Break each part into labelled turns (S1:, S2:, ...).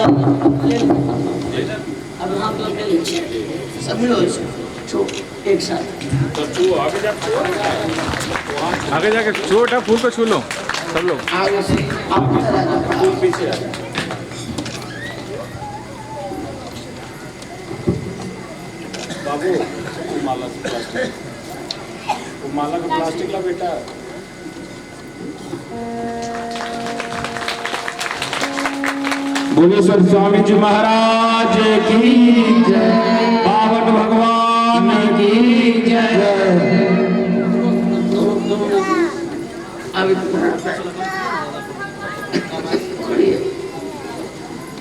S1: अब हम लोग ले लीजिए सब मिलो छो एक साथ
S2: आगे जाके छोटा फूल को छू लो सब लोग।
S1: आगे से आप फूल पीछे आ
S3: बाबू माला का प्लास्टिक ला बेटा।
S4: बोले सर स्वामी जी महाराज की जय, पावन भगवान की जय।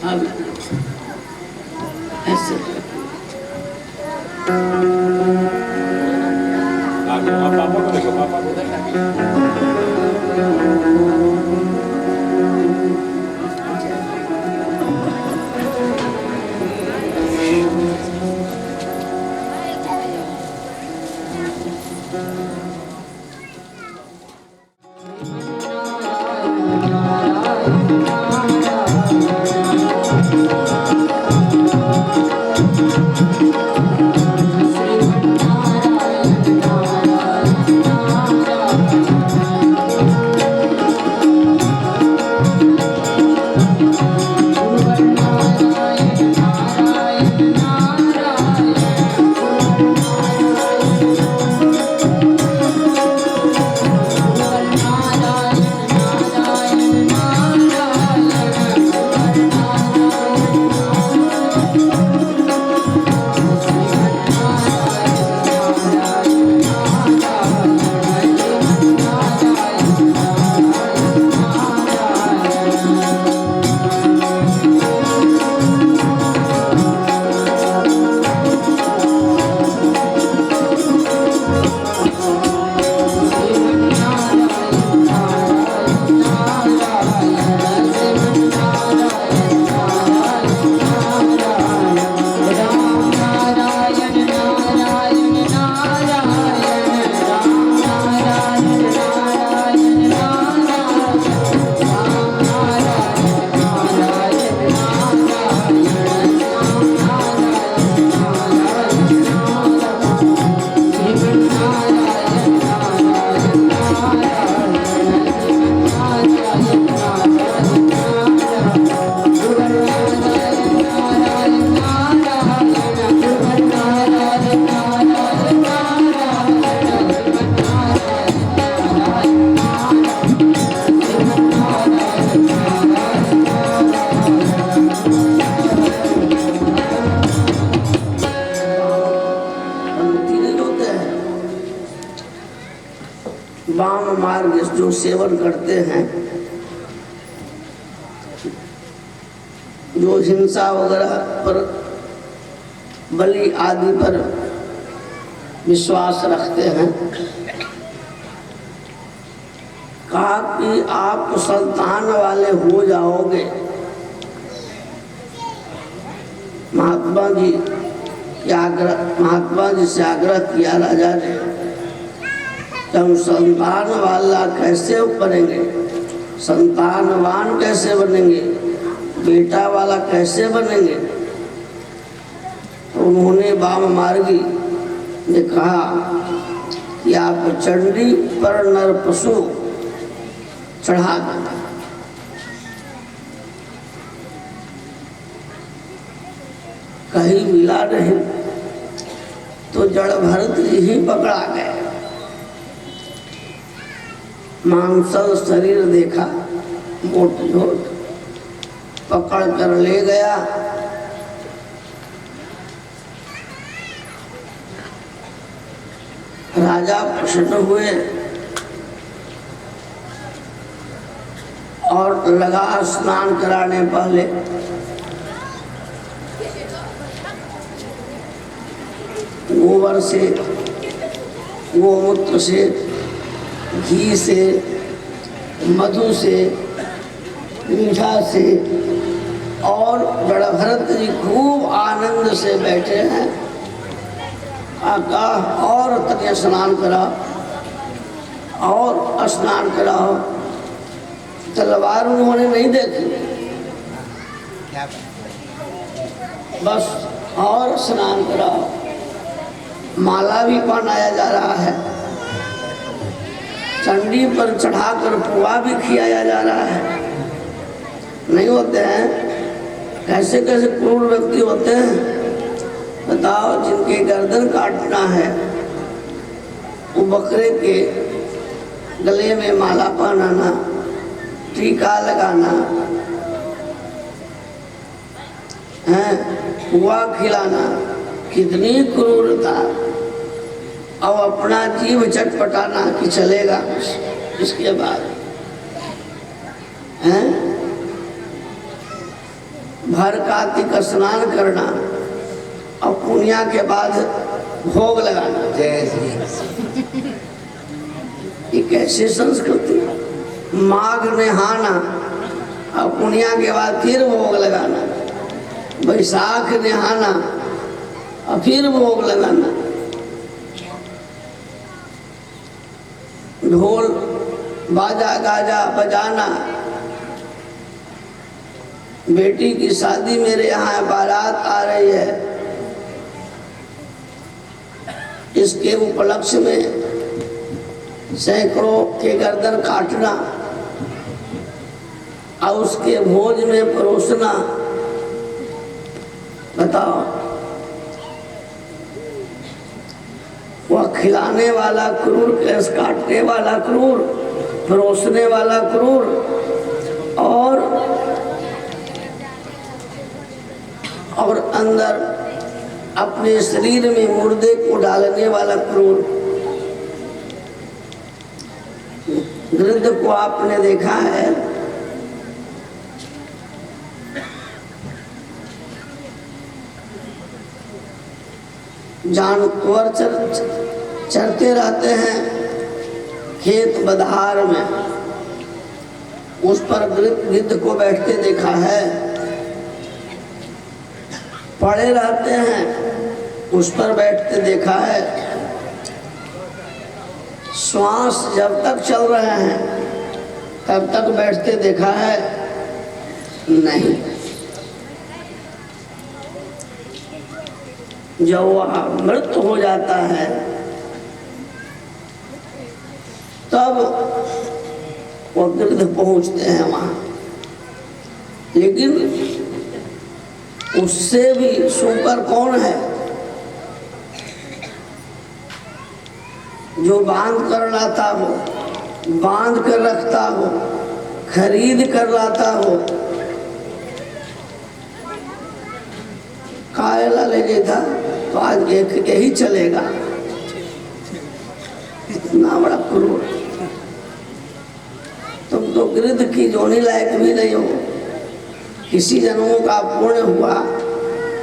S1: अब ऐसे
S3: पापा को देखो, पापा को देखो।
S1: वाम मार्ग जो सेवन करते हैं, जो हिंसा वगैरह पर, बलि आदि पर विश्वास रखते हैं, कहा कि आप संतान वाले हो जाओगे। महात्मा जी से आग्रह किया राजा ने, हम संतान वाला कैसे बनेंगे, संतानवान कैसे बनेंगे, बेटा वाला कैसे बनेंगे। तो उन्होंने वाम मार्गी ने कहा कि आप चंडी पर नर पशु चढ़ा देना। कहीं मिला नहीं तो जड़ भरत जी ही पकड़ा गए। मांसल शरीर देखा, मोट झोट, पकड़ कर ले गया। राजा प्रसन्न हुए और लगा स्नान कराने पहले गोबर से, गोमूत्र से, घी से, मधु से, मीठा से, और बड़ा भरत जी खूब आनंद से बैठे हैं। कहा और तक स्नान करा, और स्नान कराओ। तलवार उन्होंने नहीं देखी, बस और स्नान कराओ। माला भी पहनाया जा रहा है, चंडी पर चढ़ाकर पुआ भी खिलाया जा रहा है। नहीं होते हैं? कैसे कैसे क्रूर व्यक्ति होते हैं बताओ। जिनके गर्दन काटना है वो बकरे के गले में माला पहनाना, टीका लगाना है, पुआ खिलाना, कितनी क्रूरता। और अपना जीव चटपटाना कि चलेगा इसके बाद हैं। भर कार्तिक स्नान करना और पुण्या के बाद भोग लगाना। जय श्री। ये कैसी संस्कृति। माघ नहाना और पुण्या के बाद फिर भोग लगाना, बैसाख नहाना और फिर भोग लगाना, ढोल बाजा गाजा बजाना। बेटी की शादी मेरे यहाँ बारात आ रही है, इसके उपलक्ष्य में सैकड़ों के गर्दन काटना और उसके भोज में परोसना। बताओ, वह खिलाने वाला क्रूर, केस काटने वाला क्रूर, परोसने वाला क्रूर और अंदर अपने शरीर में मुर्दे को डालने वाला क्रूर। गृध्र को आपने देखा है, जानवर चरते रहते हैं खेत बधार में, उस पर गिद्ध को बैठते देखा है। पड़े रहते हैं, उस पर बैठते देखा है। श्वास जब तक चल रहे हैं तब तक बैठते देखा है नहीं। जब वह मृत हो जाता है तब वो गिद्ध पहुंचते हैं वहां। लेकिन उससे भी सुपर कौन है? जो बांध कर लाता हो, बांध कर रखता हो, खरीद कर लाता हो। कायला ले लेता तो आज एक यही चलेगा। इतना बड़ा क्रूर। तुम तो गिद्ध की जोनी लायक भी नहीं हो। किसी जन्मों का पुण्य हुआ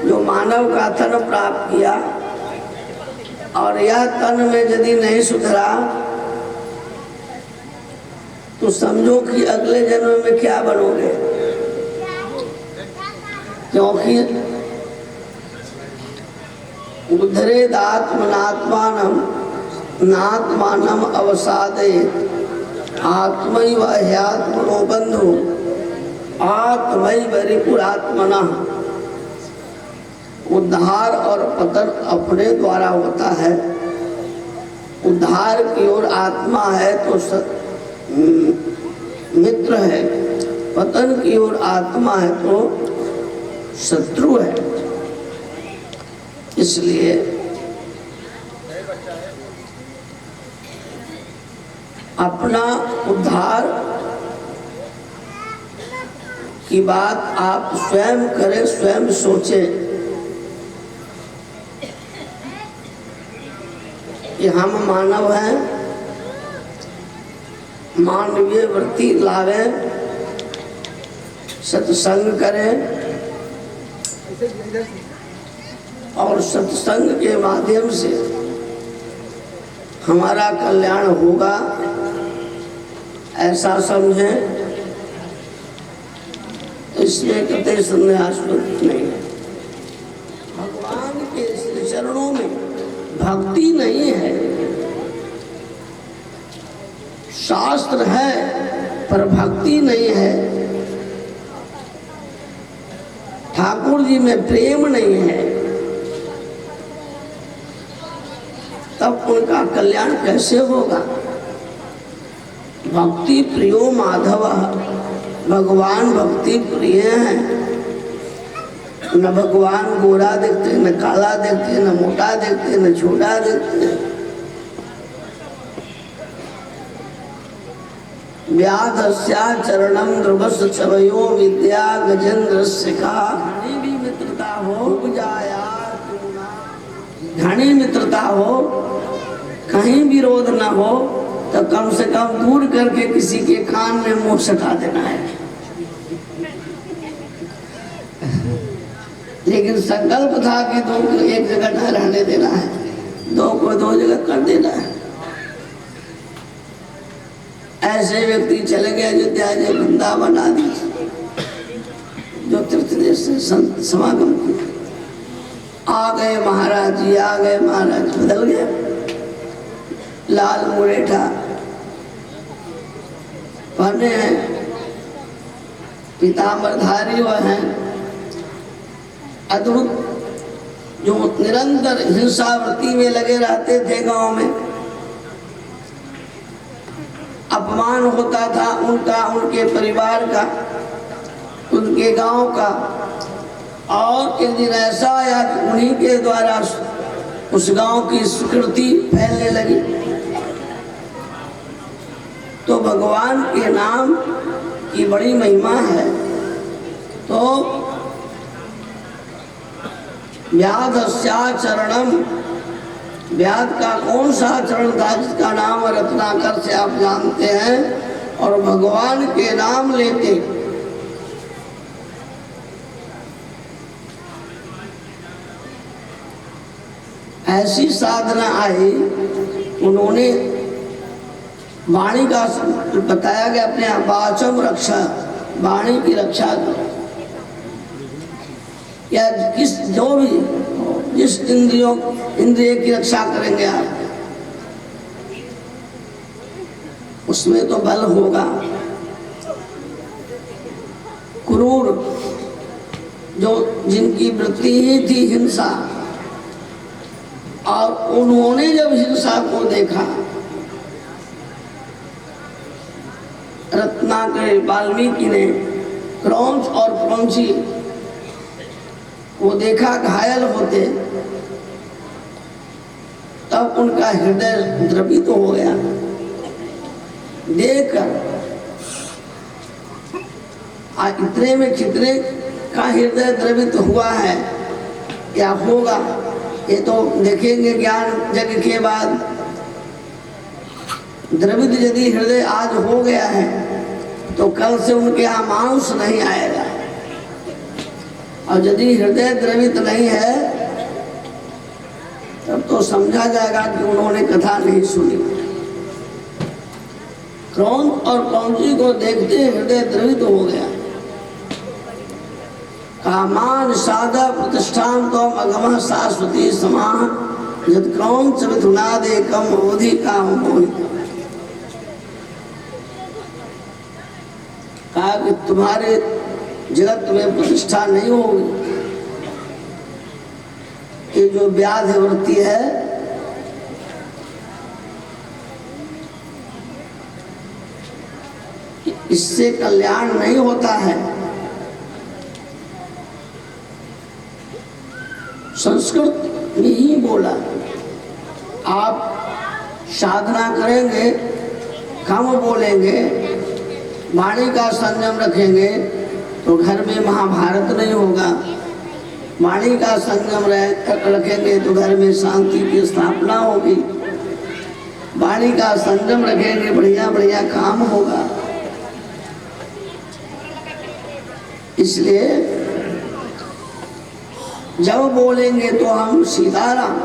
S1: जो मानव का तन प्राप्त किया, और यह तन में यदि नहीं सुधरा तो समझो कि अगले जन्म में क्या बनोगे। क्योंकि उद्धरेदात्मनात्मानम नात्मानम अवसादे आत्मैव ह्यात्मनो बंधु आत्मैव रिपुरात्मनः। उद्धार और पतन अपने द्वारा होता है। उद्धार की ओर आत्मा है तो मित्र है, पतन की ओर आत्मा है तो शत्रु है। इसलिए अपना उद्धार की बात आप स्वयं करें, स्वयं सोचें कि हम मानव हैं, मानवीय वृत्ति लावें, सत्संग करें और सत्संग के माध्यम से हमारा कल्याण होगा, ऐसा समझें। इसमें कतई संदेहास्पद नहीं है। भगवान के श्री चरणों में भक्ति नहीं है। शास्त्र है पर भक्ति नहीं है। ठाकुर जी में प्रेम नहीं है, तब उनका कल्याण कैसे होगा। भक्ति प्रियो माधव, भगवान भक्ति प्रिय है। न भगवान गोरा देखते, न काला देखते, न मोटा देखते, न छोटा देखते। व्याधस्या चरणम ध्रुवस्य छवयो विद्या गजेंद्र शिखा। घनी भी मित्रता हो उपजाया घनी मित्रता हो, कहीं विरोध न हो, तो कम से कम दूर करके किसी के कान में मुंह सटा देना है। लेकिन संकल्प था कि दो को एक जगह न रहने देना है, दो को दो जगह कर देना है। ऐसे व्यक्ति चले गए अयोध्या जी, वृंदावन आदि जो तीर्थ देश से संत समागम किए। आ गए महाराज जी, आ गए महाराज, बदल गया। लाल मुरेठा पहने हैं, पीताम्बरधारी वह हैं, अद्भुत जो निरंतर हिंसावृत्ति में लगे रहते थे। गांव में अपमान होता था उनका, उनके परिवार का, उनके गांव का, और एक दिन ऐसा आया कि उन्हीं के द्वारा उस गांव की सुकृति फैलने लगी। तो भगवान के नाम की बड़ी महिमा है। तो व्याधस्या चरणम, व्याध का कौन सा चरण था जिसका नाम रत्नाकर से आप जानते हैं, और भगवान के नाम लेते ऐसी साधना आई। उन्होंने वाणी का बताया गया, अपने वाचम रक्षा, वाणी की रक्षा करो, या किस जो भी जिस इंद्रिय की रक्षा करेंगे आप, उसमें तो बल होगा। क्रूर जो जिनकी वृत्ति ही थी हिंसा, और उन्होंने जब हिंसा को देखा, रत्नाकर वाल्मीकि ने क्रौंच और क्रौंची वो देखा घायल होते, तब उनका हृदय द्रवित हो गया। देखकर इतने में कितने का हृदय द्रवित हुआ है या होगा, ये तो देखेंगे ज्ञान जग के बाद। द्रवित यदि हृदय आज हो गया है, तो कल से उनके यहाँ मांस नहीं आएगा। और यदि हृदय द्रवित नहीं है, तब तो समझा जाएगा कि उन्होंने कथा नहीं सुनी। क्रौंच और क्रौंची को देखते हृदय द्रवित हो गया। कामान साधा प्रतिष्ठान तो अगम शाश्वती समाह, जब क्रौंच मिथुनादे कम अवधि काम मोहित। कहा कि तुम्हारे जगत में प्रतिष्ठा नहीं होगी। ये जो व्याध वृत्ति है, इससे कल्याण नहीं होता है। संस्कृत में ही बोला, आप साधना करेंगे, कम बोलेंगे, वाणी का संयम रखेंगे, तो घर में महाभारत नहीं होगा। वाणी का संयम रखेंगे तो घर में शांति की स्थापना होगी। वाणी का संयम रखेंगे, बढ़िया बढ़िया काम होगा। इसलिए जब बोलेंगे तो हम सीताराम,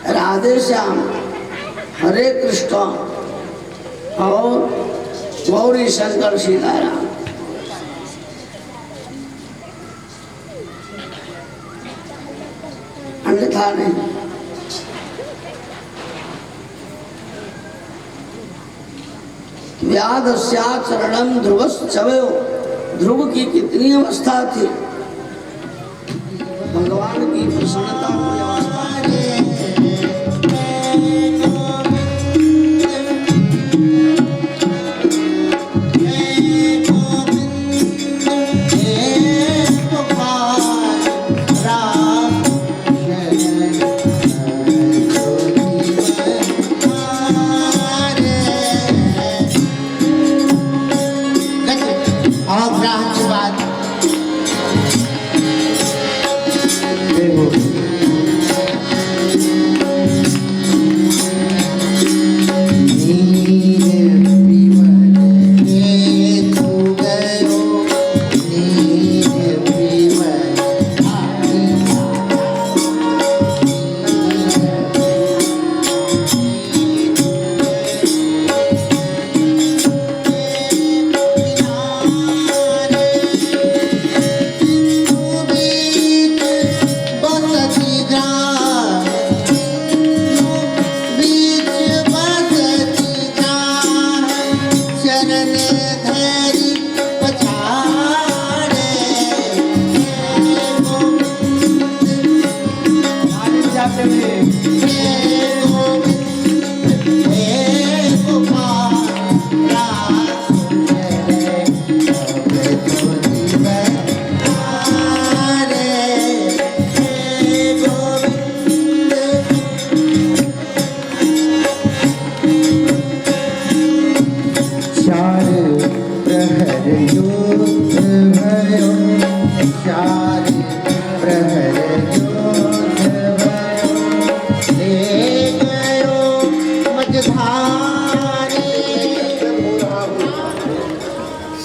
S1: राधे श्याम, हरे कृष्ण और गौरी शंकर सीताराम, अन्यथा नहीं। व्याधस्या चरणम ध्रुवश्चवयो, ध्रुव की कितनी अवस्था थी, भगवान की प्रसन्नता की अवस्था है।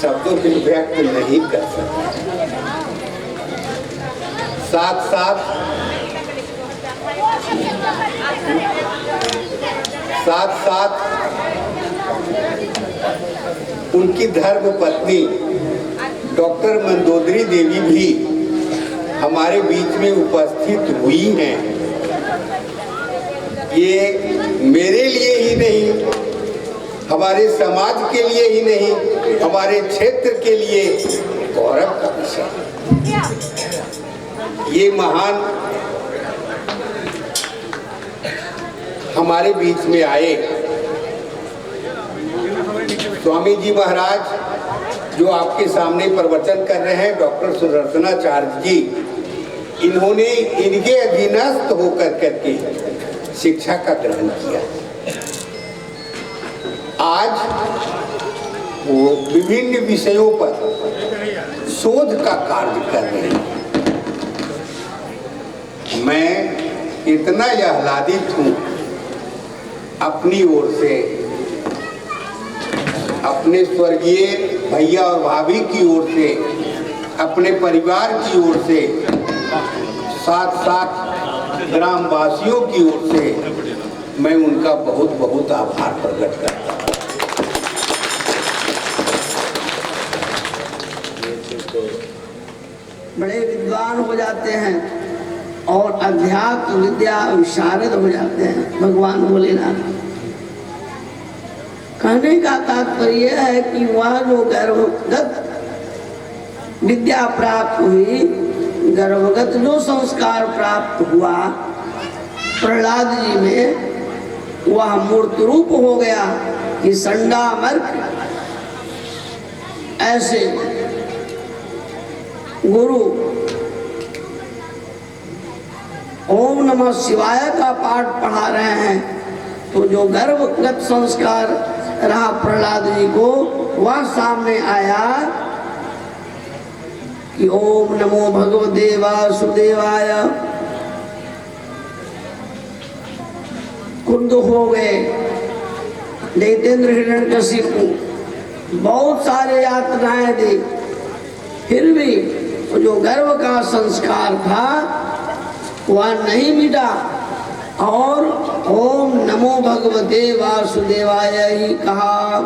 S5: शब्दों की व्यक्त नहीं कर सकता। साथ साथ उनकी धर्म पत्नी डॉक्टर मंदोदरी देवी भी हमारे बीच में उपस्थित हुई हैं। ये मेरे लिए ही नहीं, हमारे समाज के लिए ही नहीं, हमारे क्षेत्र के लिए गौरव का विषय। ये महान हमारे बीच में आए। स्वामी जी महाराज जो आपके सामने प्रवचन कर रहे हैं, डॉक्टर सुदर्शनाचार्य जी, इन्होंने इनके अधीनस्थ होकर करके शिक्षा का ग्रहण किया। आज वो विभिन्न विषयों पर शोध का कार्य कर रहे हैं। मैं इतना आह्लादित हूँ अपनी ओर से, अपने स्वर्गीय भैया और भाभी की ओर से, अपने परिवार की ओर से, साथ साथ ग्रामवासियों की ओर से मैं उनका बहुत बहुत आभार प्रकट करता हूँ।
S1: बड़े विद्वान हो जाते हैं और अध्यात्म विद्या विशारद हो जाते हैं भगवान भोलेनाथ। कहने का तात्पर्य है कि वह जो गर्भगत विद्या प्राप्त हुई, गर्भगत जो संस्कार प्राप्त हुआ प्रहलाद जी में, वह मूर्त रूप हो गया कि संडा मर्क ऐसे गुरु ओम नमः शिवाय का पाठ पढ़ा रहे हैं, तो जो गर्भगत संस्कार रहा प्रहलाद जी को, वह सामने आया कि ओम नमो भगवते वासुदेवाय। कुंद हो गए, दैत्येंद्र हिरण्यकशिपु, बहुत सारे यातनाएं दी, फिर भी जो गर्भ का संस्कार था वह नहीं मिटा और ओम नमो भगवते वासुदेवाय ही कहा।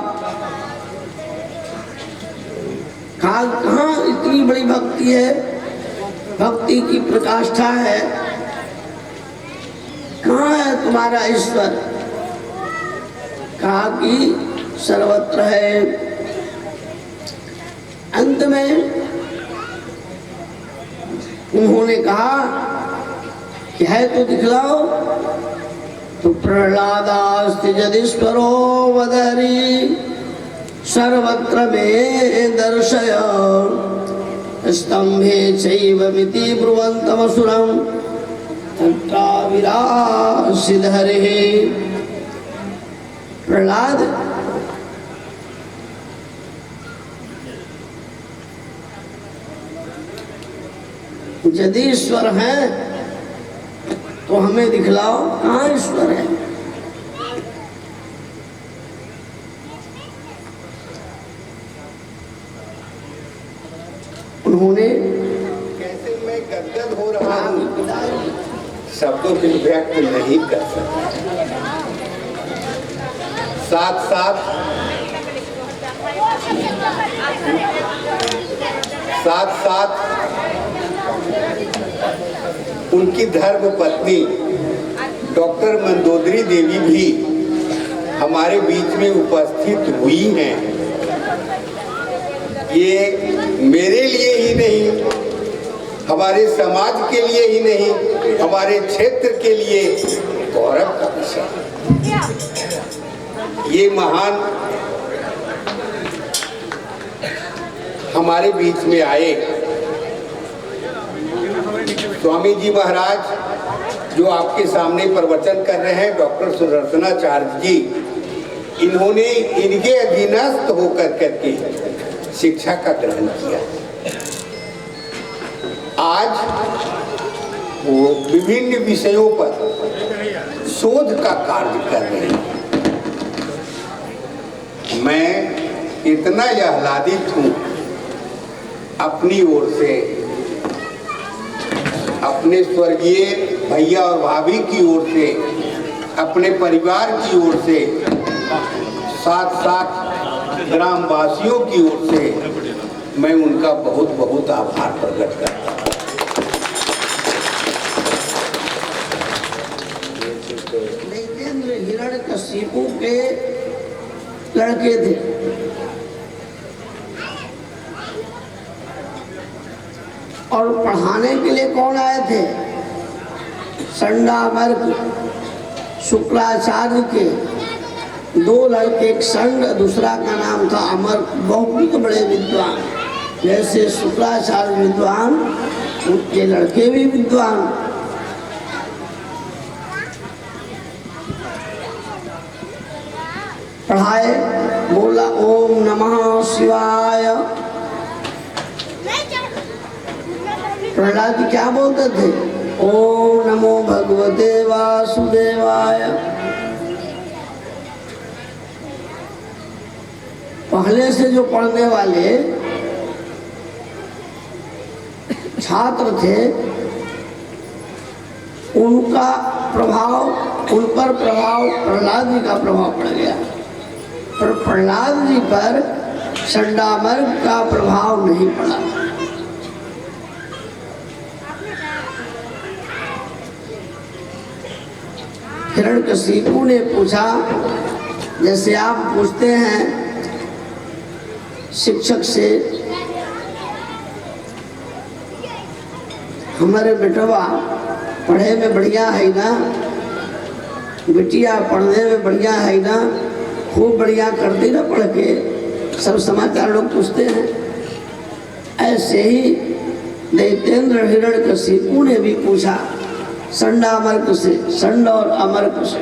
S1: कहाँ इतनी बड़ी भक्ति है, भक्ति की प्रकाष्ठा है, कहाँ है तुम्हारा ईश्वर? कहा कि सर्वत्र है। अंत में उन्होंने कहा कि है तो दिखलाओ। तो प्रहलादास्ति यदीश्वरो वदरी सर्वत्र में दर्शय स्तंभे चैवमिति ब्रुवन्तमसुरं तत्रा विरासिधरे। प्रहलाद यदि ईश्वर है तो हमें दिखलाओ कहाँ ईश्वर है। उन्होंने
S5: कैसे मैं गदगद हो रहा हूँ, शब्दों में व्यक्त नहीं कर सकता। साथ साथ उनकी धर्म पत्नी डॉक्टर मंदोदरी देवी भी हमारे बीच में उपस्थित हुई हैं। ये मेरे लिए ही नहीं, हमारे समाज के लिए ही नहीं, हमारे क्षेत्र के लिए गौरव का विषय। ये महान हमारे बीच में आए। स्वामी जी महाराज जो आपके सामने प्रवचन कर रहे हैं, डॉक्टर सुदर्शनाचार्य जी, इन्होंने इनके अधीनस्थ होकर करके शिक्षा का ग्रहण किया। आज वो विभिन्न विषयों पर शोध का कार्य कर रहे हैं। मैं इतना आह्लादित हूँ अपनी ओर से, अपने स्वर्गीय भैया और भाभी की ओर से, अपने परिवार की ओर से, साथ साथ ग्रामवासियों की ओर से मैं उनका बहुत बहुत आभार प्रकट करता हूँ।
S1: दैत्येंद्र हिरण्यकशिपु के लड़के थे। और पढ़ाने के लिए कौन आए थे? संडामर्क शुक्राचार्य के दो लड़के, एक संड, दूसरा का नाम था अमर, बहुत बड़े विद्वान। जैसे शुक्राचार्य विद्वान, उनके लड़के भी विद्वान। पढ़ाए, बोला ओम नमः शिवाय। प्रहलाद क्या बोलते थे? ओम नमो भगवते वासुदेवाय। पहले से जो पढ़ने वाले छात्र थे, उनका प्रभाव, उन पर प्रभाव, प्रहलाद जी का प्रभाव पड़ गया। पर प्रहलाद जी पर संडामर्क का प्रभाव नहीं पड़ा। हिरण्यकशिपु ने पूछा, जैसे आप पूछते हैं शिक्षक से, हमारे बेटवा पढ़े में बढ़िया है ना, बिटिया पढ़ने में बढ़िया है ना, खूब बढ़िया करती ना पढ़ के, सब समाचार लोग पूछते हैं। ऐसे ही दैत्येंद्र हिरण्यकशिपु ने भी पूछा संडामर्क से, संड और अमर्क से।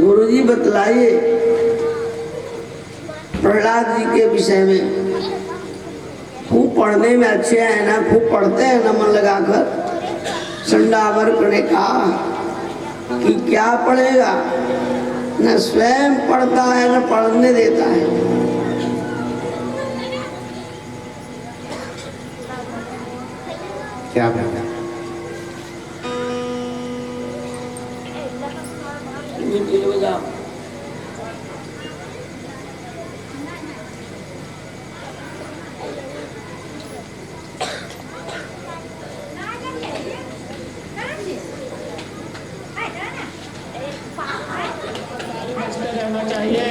S1: गुरुजी बतलाइए प्रहलाद जी के विषय में। खूब पढ़ने में अच्छे हैं ना, खूब पढ़ते हैं ना मन लगाकर। संडामर्क ने कहा कि क्या पढ़ेगा, न स्वयं पढ़ता है न पढ़ने देता है।
S5: क्या पढ़ता?
S4: रहना चाहिए।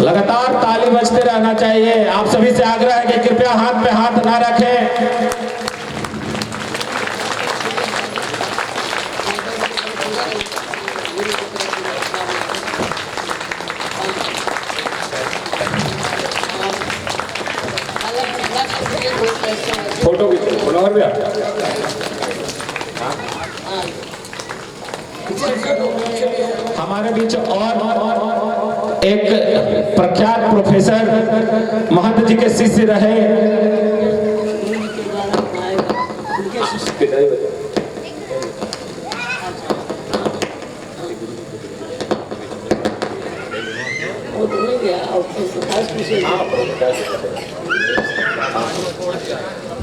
S4: लगातार ताली बजते रहना चाहिए। आप सभी से आग्रह है कि कृपया हाथ पे हाथ ना रखें। फोटो फोटो कर दिया। हमारे बीच और एक प्रख्यात प्रोफेसर महंत जी के शिष्य रहे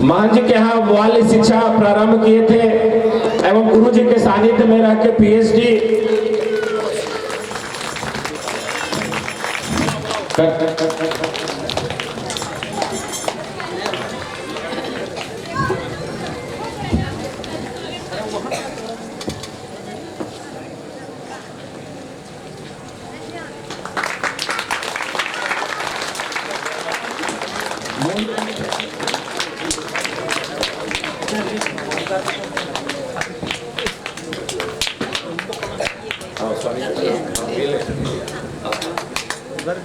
S4: महंत जी के यहाँ वाली शिक्षा प्रारंभ किए थे एवं गुरु जी के सानिध्य में रह के पीएचडी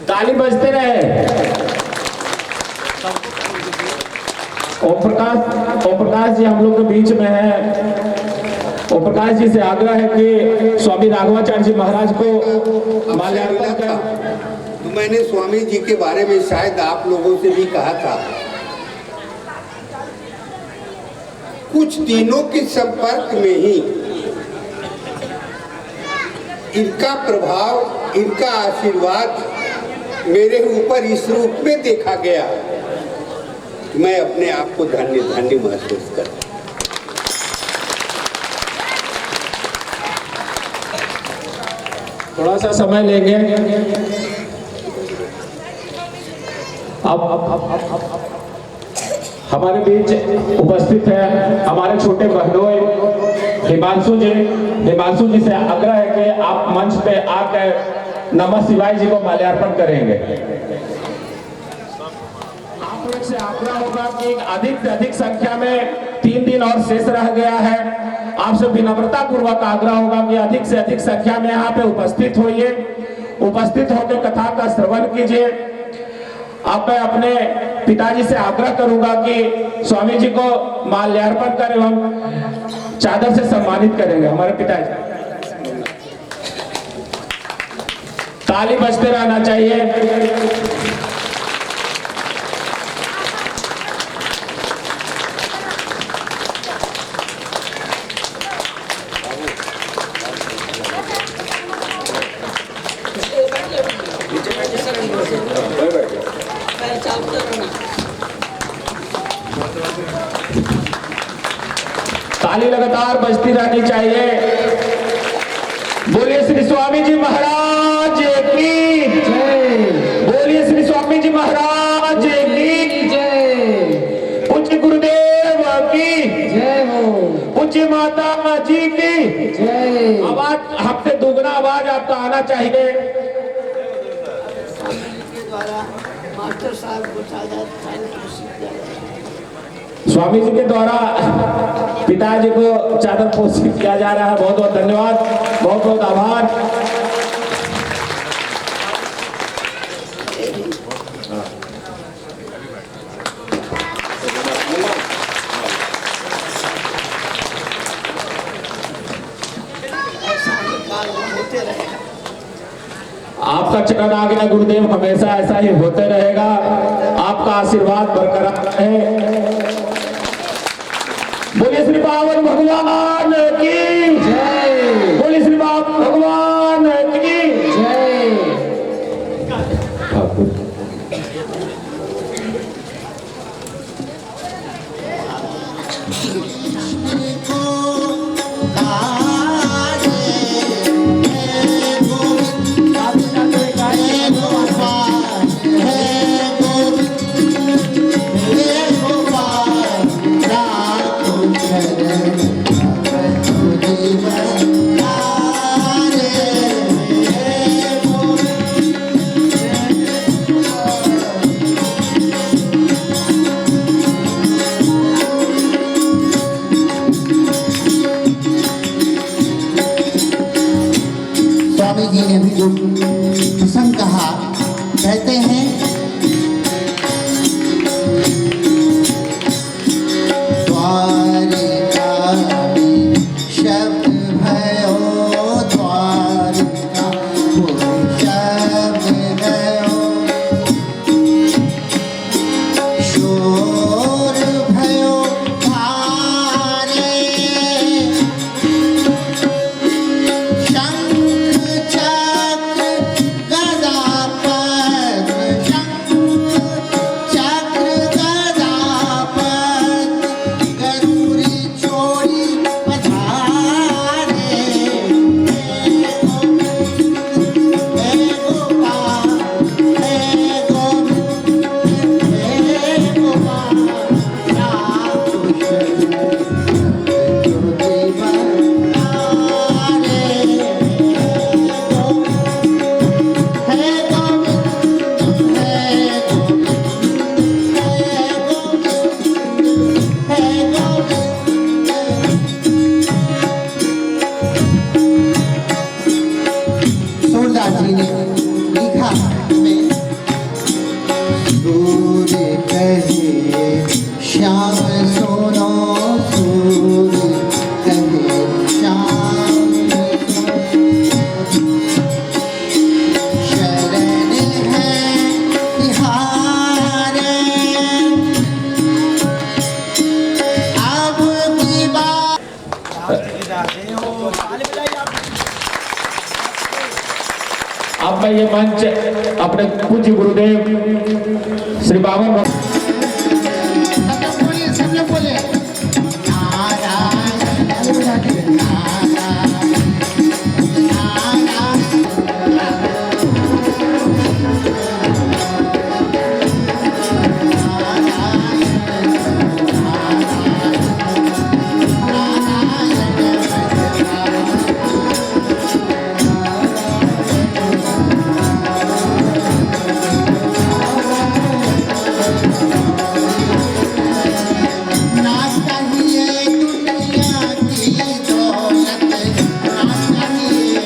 S4: ताली बजते रहे। ओम प्रकाश जी हम लोग के बीच में है। ओम प्रकाश जी से आग्रह है कि स्वामी राघवाचार्य जी महाराज को माल्यार्पण कर।
S5: तो मैंने स्वामी जी के बारे में शायद आप लोगों से भी कहा था, कुछ दिनों के संपर्क में ही इनका प्रभाव, इनका आशीर्वाद मेरे ऊपर इस रूप में देखा गया, मैं अपने आप को धन्य धन्य महसूस करता।
S4: थोड़ा सा समय लेंगे। अब हमारे बीच उपस्थित है हमारे छोटे बहनोई हिमांशु जी से आग्रह है कि आप मंच पे आकर नमः शिवाय जी को माल्यार्पण करेंगे। आप लोग से आग्रह होगा कि अधिक से अधिक संख्या में 3 दिन और शेष रह गया है। आपसे विनम्रता पूर्वक आग्रह होगा कि अधिक से अधिक संख्या में यहाँ पे उपस्थित होइए, उपस्थित होकर कथा का श्रवण कीजिए। अब मैं अपने पिताजी से आग्रह करूंगा कि स्वामी जी को माल्यार्पण कर एवं चादर से सम्मानित करेंगे हमारे पिताजी। ताली बजते रहना चाहिए। ताली लगातार बजती रहनी चाहिए। बोलिए श्री स्वामी जी महाराज की जय। बोलिए श्री स्वामी जी महाराज की जय। पूज्य गुरुदेव की जय हो। पूज्य माता जी की जय। आवाज हमसे दुगना आवाज आपका आना चाहिए।
S1: मास्टर साहब को
S4: स्वामी जी के द्वारा पिताजी को चादर पोषित किया जा रहा है। बहुत बहुत धन्यवाद, बहुत बहुत आभार। आपका चरण आज्ञा गुरुदेव हमेशा ऐसा ही होते रहेगा। आपका आशीर्वाद बरकरार रहे। बोलिए श्री पावन भगवान की जय। बोलिए श्री पावन भगवान की जय।
S6: Thank you. स्वामी जी ने भी जो प्रसंग कहा, कहते हैं द्वारिका में शब्द भयो, द्वारिका शब्द भयो, शोर भयो भारे, शंख चक्र गदा पद्म, शंख चक्र गदा पद्म, गरुड़ी चोरी पधारे, हे गोपाल, हे गोविंद, हे गोपाल, राम कृष्ण जो दीवारे, हे गोविंद, हे गोविंद, हे गोविंद, सूरदास जी ने लिखा में सूर्य कहे श्याम सोनो, सूर्य कहे श्याम सोनो, शरण है तिहारे, अब की बात
S4: अब मैं ये मंच अपने पूज्य गुरुदेव श्री बाबा
S6: सब लोग बोले नारायण नारायण नारायण, ना चाहिए दुनिया की दौलत, ना चाहिए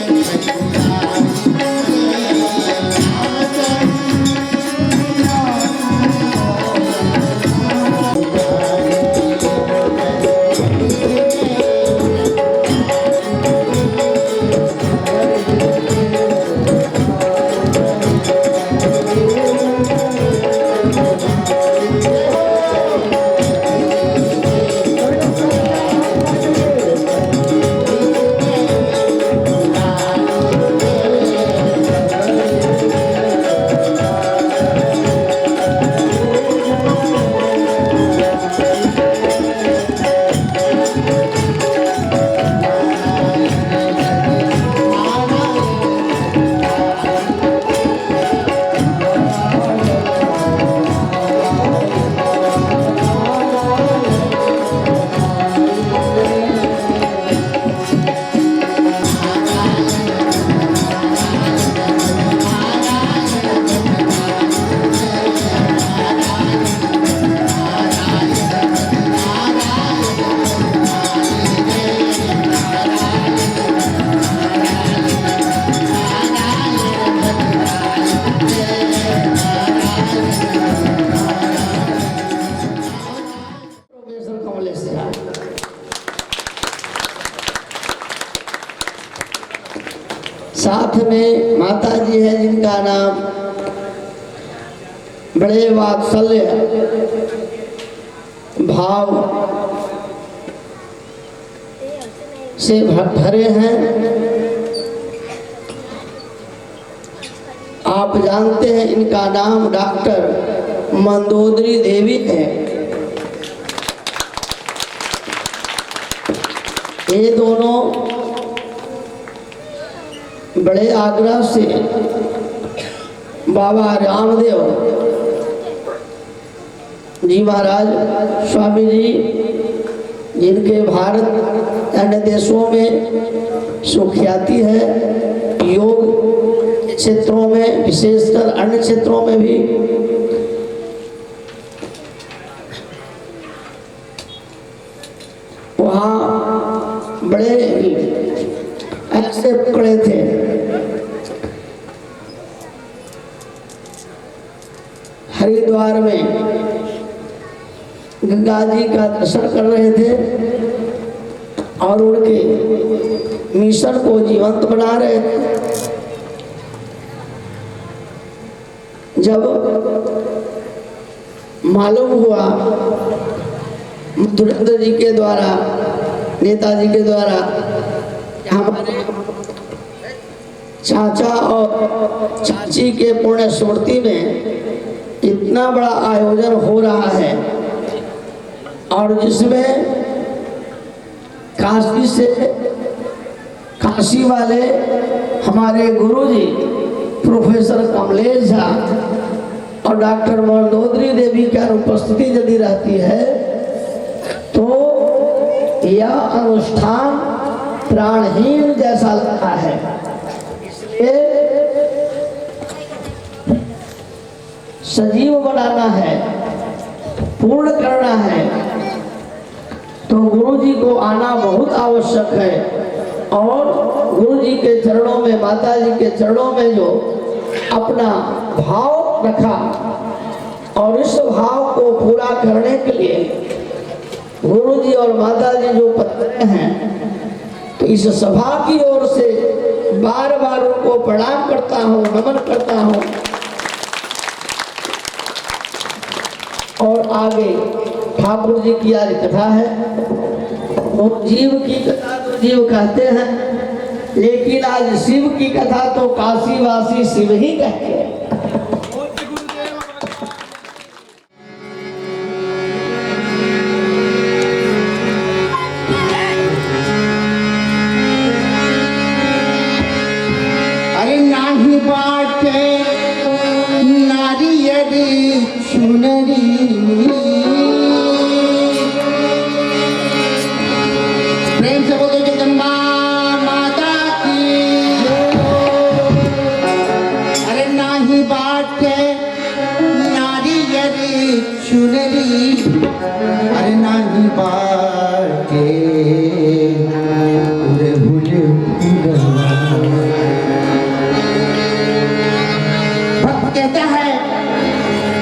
S6: प्रोफेसर कमलेश झा।
S1: साथ में माता जी है जिनका नाम बड़े वात्सल्य भाव से भरे हैं। आप जानते हैं इनका नाम डॉक्टर मंदोदरी देवी है। ये दोनों बड़े आग्रह से बाबा रामदेव जी महाराज स्वामी जी, जिनके भारत अन्य देशों में सुख्याति है, योग क्षेत्रों में विशेषकर अन्य क्षेत्रों में भी वहाँ बड़े ऐसे पकड़े थे हरिद्वार में गंगा जी का दर्शन कर रहे थे और उनके मिशन को जीवंत बना रहे थे। जब मालूम हुआ मधुरेंद्र जी के द्वारा, नेताजी के द्वारा, हमारे चाचा और चाची के पुण्य स्मृति में इतना बड़ा आयोजन हो रहा है और जिसमें काशी से, काशी वाले हमारे गुरुजी प्रोफेसर कमलेश झा और डॉक्टर मंदोदरी देवी की अनुपस्थिति यदि रहती है तो यह अनुष्ठान प्राणहीन जैसा लगता है। सजीव बनाना है, पूर्ण करना है, तो गुरु जी को आना बहुत आवश्यक है। और गुरु जी के चरणों में, माता जी के चरणों में जो अपना भाव रखा और इस भाव को पूरा करने के लिए गुरु जी और माता जी जो पत्रे हैं, तो इस सभा की ओर से बार बार उनको प्रणाम करता हूँ, नमन करता हूँ। और आगे ठाकुर जी की आज कथा है। वो जीव की कथा तो जीव कहते हैं, लेकिन आज शिव की कथा तो काशीवासी शिव ही कहते हैं।
S6: अरे नाही बाटे नारियरी चुनरी, प्रेम से बोलो जगदम्बा माता की। अरे नाही बाटे नारियरी चुनरी, अरे नाही बाटे कहता है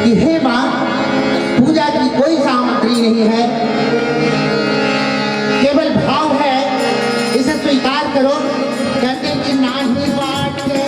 S6: कि हे मां, पूजा की कोई सामग्री नहीं है, केवल भाव है, इसे स्वीकार करो। कहते हैं कि नाही बाटे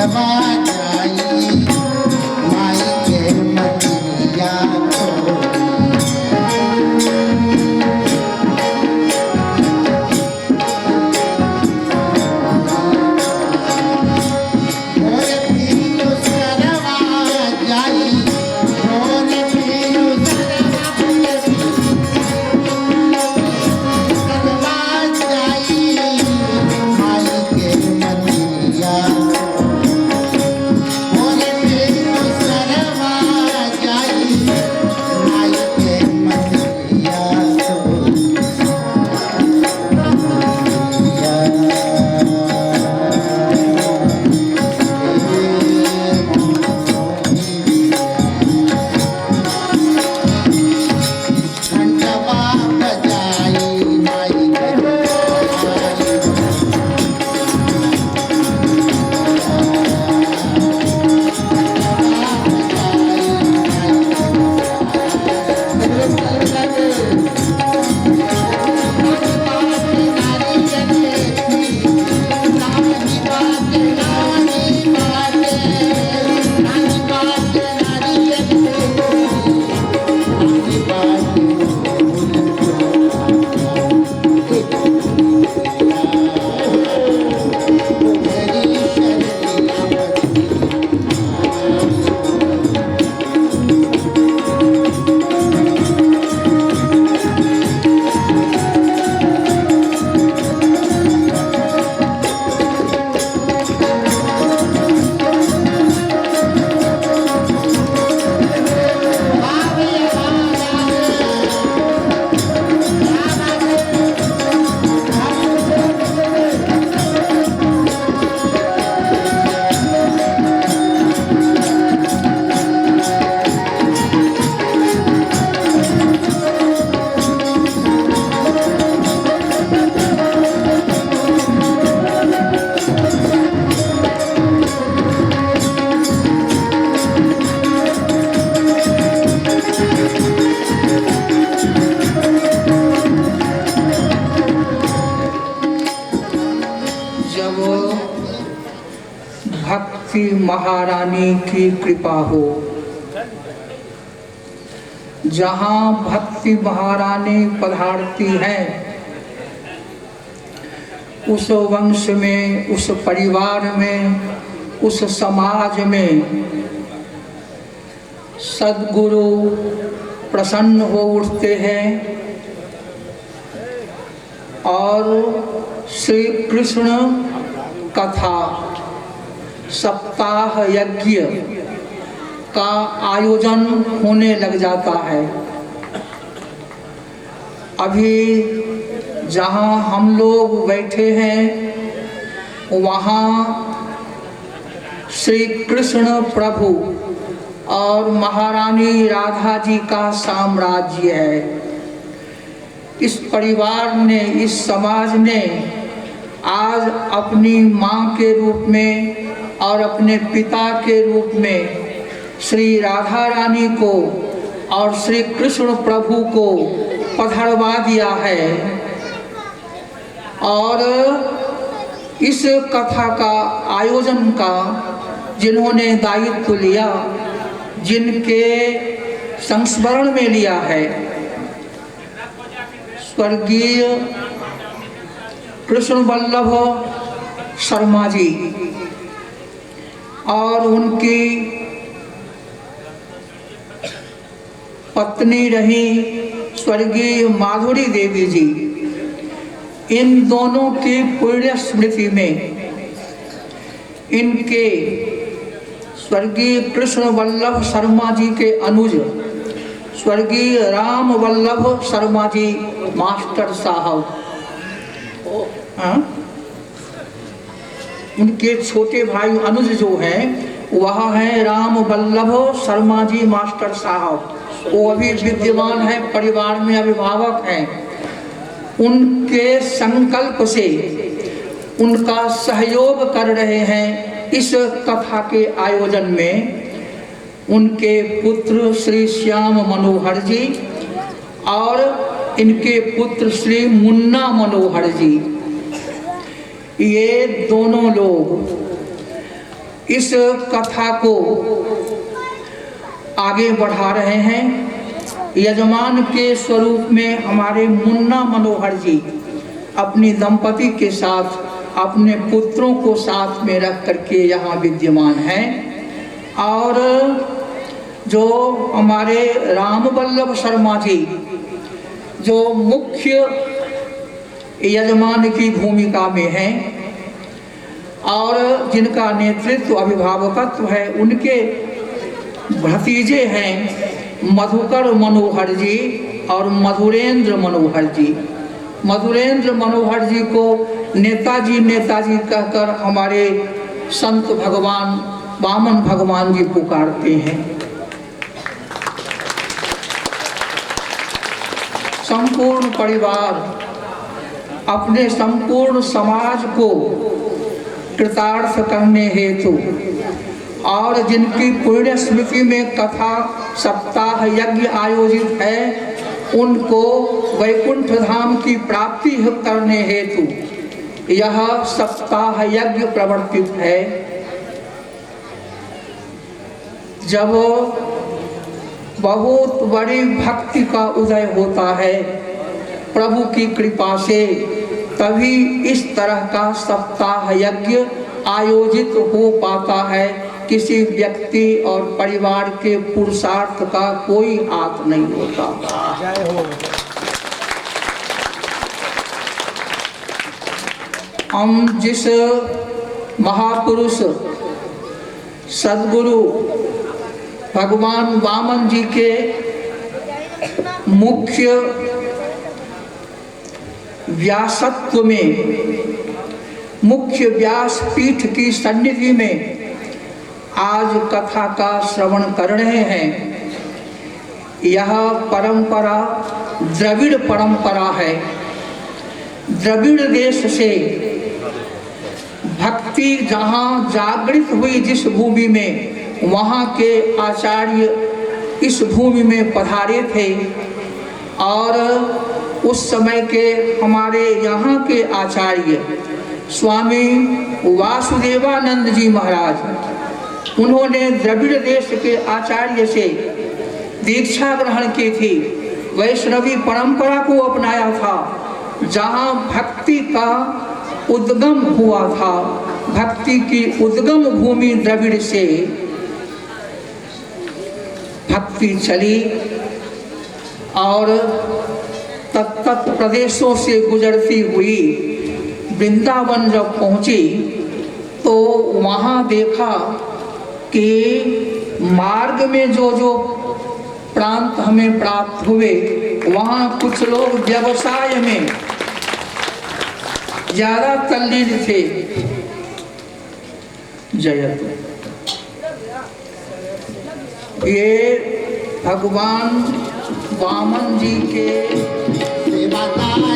S6: सरवा जाई माई के मटिया भोरे पीनो सरवा जाई भोरे पीनो सरवा जाई माई के मटिया भोरे पीनो सरवा जाई माई के मटिया घंटवा बजाई माई के
S7: जब भक्ति महारानी की कृपा हो, जहाँ भक्ति महारानी पधारती हैं, उस वंश में, उस परिवार में, उस समाज में सद्गुरु प्रसन्न हो उठते हैं और श्री कृष्ण कथा सप्ताह यज्ञ का आयोजन होने लग जाता है। अभी जहाँ हम लोग बैठे हैं वहाँ श्री कृष्ण प्रभु और महारानी राधा जी का साम्राज्य है। इस परिवार ने, इस समाज ने आज अपनी माँ के रूप में और अपने पिता के रूप में श्री राधा रानी को और श्री कृष्ण प्रभु को पधरवा दिया है और इस कथा का आयोजन का जिन्होंने दायित्व लिया, जिनके संस्मरण में लिया है, स्वर्गीय कृष्ण वल्लभ शर्मा जी और उनकी पत्नी रही स्वर्गीय माधुरी देवी जी, इन दोनों की पुण्य स्मृति में इनके स्वर्गीय कृष्ण वल्लभ शर्मा जी के अनुज स्वर्गीय राम वल्लभ शर्मा जी मास्टर साहब, उनके छोटे भाई अनुज जो हैं वह हैं राम वल्लभ शर्मा जी मास्टर साहब, वो अभी विद्यमान है, परिवार में अभिभावक हैं। उनके संकल्प से उनका सहयोग कर रहे हैं इस कथा के आयोजन में उनके पुत्र श्री श्याम मनोहर जी और इनके पुत्र श्री मुन्ना मनोहर जी। ये दोनों लोग इस कथा को आगे बढ़ा रहे हैं। यजमान के स्वरूप में हमारे मुन्ना मनोहर जी अपनी दंपति के साथ अपने पुत्रों को साथ में रख करके यहाँ विद्यमान हैं। और जो हमारे राम वल्लभ शर्मा जी जो मुख्य यजमान की भूमिका में हैं और जिनका नेतृत्व अभिभावकत्व है, उनके भतीजे हैं मधुकर मनोहर जी और मधुरेंद्र मनोहर जी। मधुरेंद्र मनोहर जी को नेताजी नेताजी कहकर हमारे संत भगवान वामन भगवान जी पुकारते हैं। संपूर्ण परिवार अपने संपूर्ण समाज को कृतार्थ करने हेतु और जिनकी पुण्य स्मृति में कथा सप्ताह यज्ञ आयोजित है, उनको वैकुंठ धाम की प्राप्ति करने हेतु यह सप्ताह यज्ञ प्रवर्तित है। जब बहुत बड़ी भक्ति का उदय होता है प्रभु की कृपा से, तभी इस तरह का सप्ताह यज्ञ आयोजित हो पाता है। किसी व्यक्ति और परिवार के पुरुषार्थ का कोई हाथ नहीं होता। हम जिस महापुरुष सद्गुरु भगवान वामन जी के मुख्य व्यासत्व में, मुख्य व्यासपीठ की सन्निधि में आज कथा का श्रवण कर रहे हैं, यह परंपरा द्रविड़ परंपरा है। द्रविड़ देश से भक्ति जहाँ जागृत हुई जिस भूमि में, वहाँ के आचार्य इस भूमि में पधारे थे। और उस समय के हमारे यहाँ के आचार्य स्वामी वासुदेवानंद जी महाराज, उन्होंने द्रविड़ देश के आचार्य से दीक्षा ग्रहण की थी, वैष्णवी परंपरा को अपनाया था। जहाँ भक्ति का उद्गम हुआ था, भक्ति की उद्गम भूमि द्रविड़ से भक्ति चली और तत्त प्रदेशों से गुजरती हुई वृंदावन जब पहुंची तो वहाँ देखा कि मार्ग में जो जो प्रांत हमें प्राप्त हुए, वहाँ कुछ लोग व्यवसाय में ज्यादा तल्लीन थे। जयतु ये भगवान वामन जी के
S6: रानी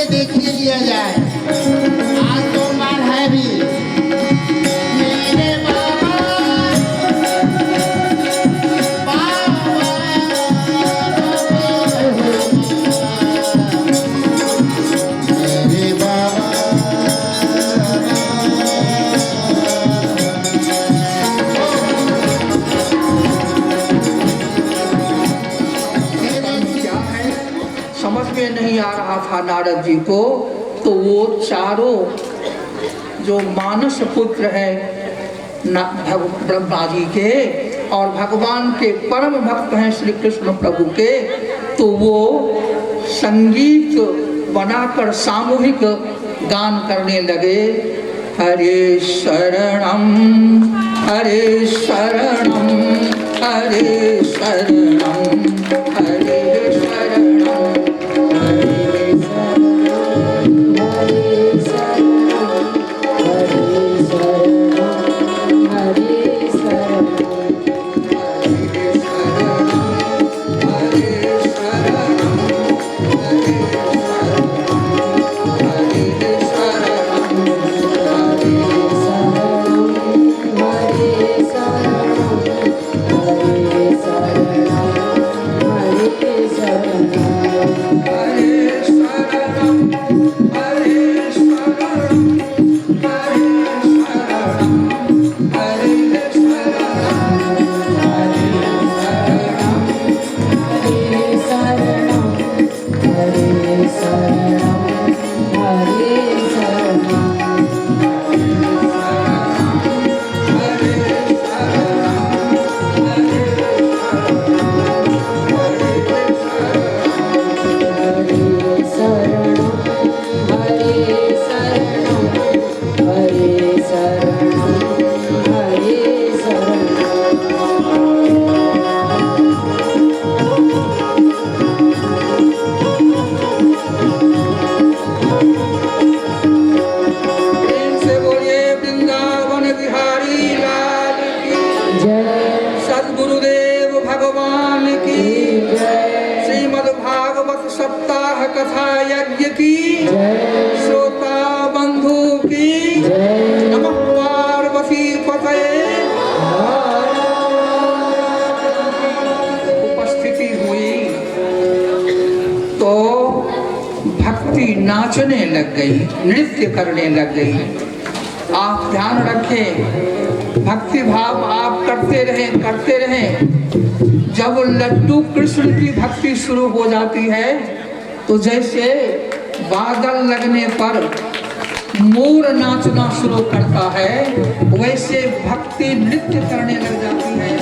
S6: देखिए लिया जाए। आज सोमवार है भी। मेरे बाबा मेरे बाबा
S7: क्या है समझ में नहीं आ रहा था नारद जी को। तो वो चारों जो मानस पुत्र है ब्रह्मा जी के और भगवान के परम भक्त हैं श्री कृष्ण प्रभु के, तो वो संगीत बनाकर सामूहिक गान करने लगे। हरे शरणम हरे शरणम हरे शरणम हरे शरणम नाचने लग गई, नृत्य करने लग गई। आप ध्यान रखें, भक्ति भाव आप करते रहें। जब लड्डू कृष्ण की भक्ति शुरू हो जाती है तो जैसे बादल लगने पर मोर नाचना शुरू करता है, वैसे भक्ति नृत्य करने लग जाती है।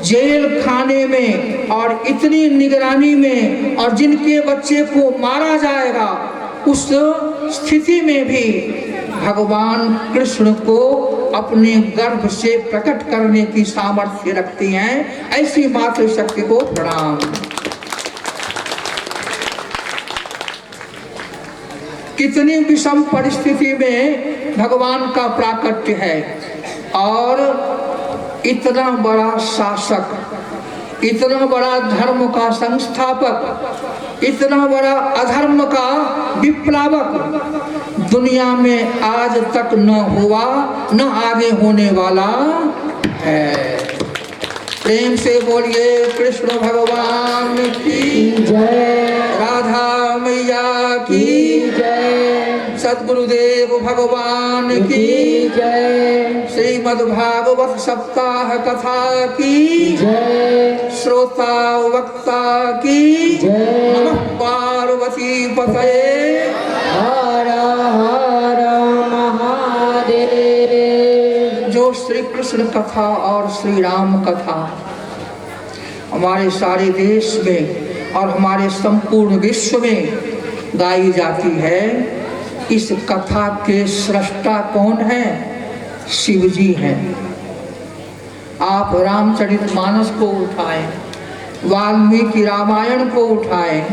S7: जेल खाने में और इतनी निगरानी में और जिनके बच्चे को मारा जाएगा उस स्थिति में भी भगवान कृष्ण को अपने गर्भ से प्रकट करने की सामर्थ्य रखती हैं। ऐसी मातृशक्ति को प्रणाम। कितनी विषम परिस्थिति में भगवान का प्राकट्य है और इतना बड़ा शासक, इतना बड़ा धर्म का संस्थापक, इतना बड़ा अधर्म का विप्लवक दुनिया में आज तक न हुआ, न आगे होने वाला है। प्रेम से बोलिए कृष्ण भगवान की जय, राधा मैया की जय, सद्गुरुदेव भगवान की जय, श्रीमद्भागवत सप्ताह कथा की जय, श्रोता वक्ता की जय, नमः पार्वती पतये, हर हर महादेव। जो श्री कृष्ण कथा और श्री राम कथा हमारे सारे देश में और हमारे संपूर्ण विश्व में गाई जाती है, इस कथा के सृष्टा कौन है? शिव जी हैं। आप रामचरितमानस को उठाएं, वाल्मीकि रामायण को उठाएं,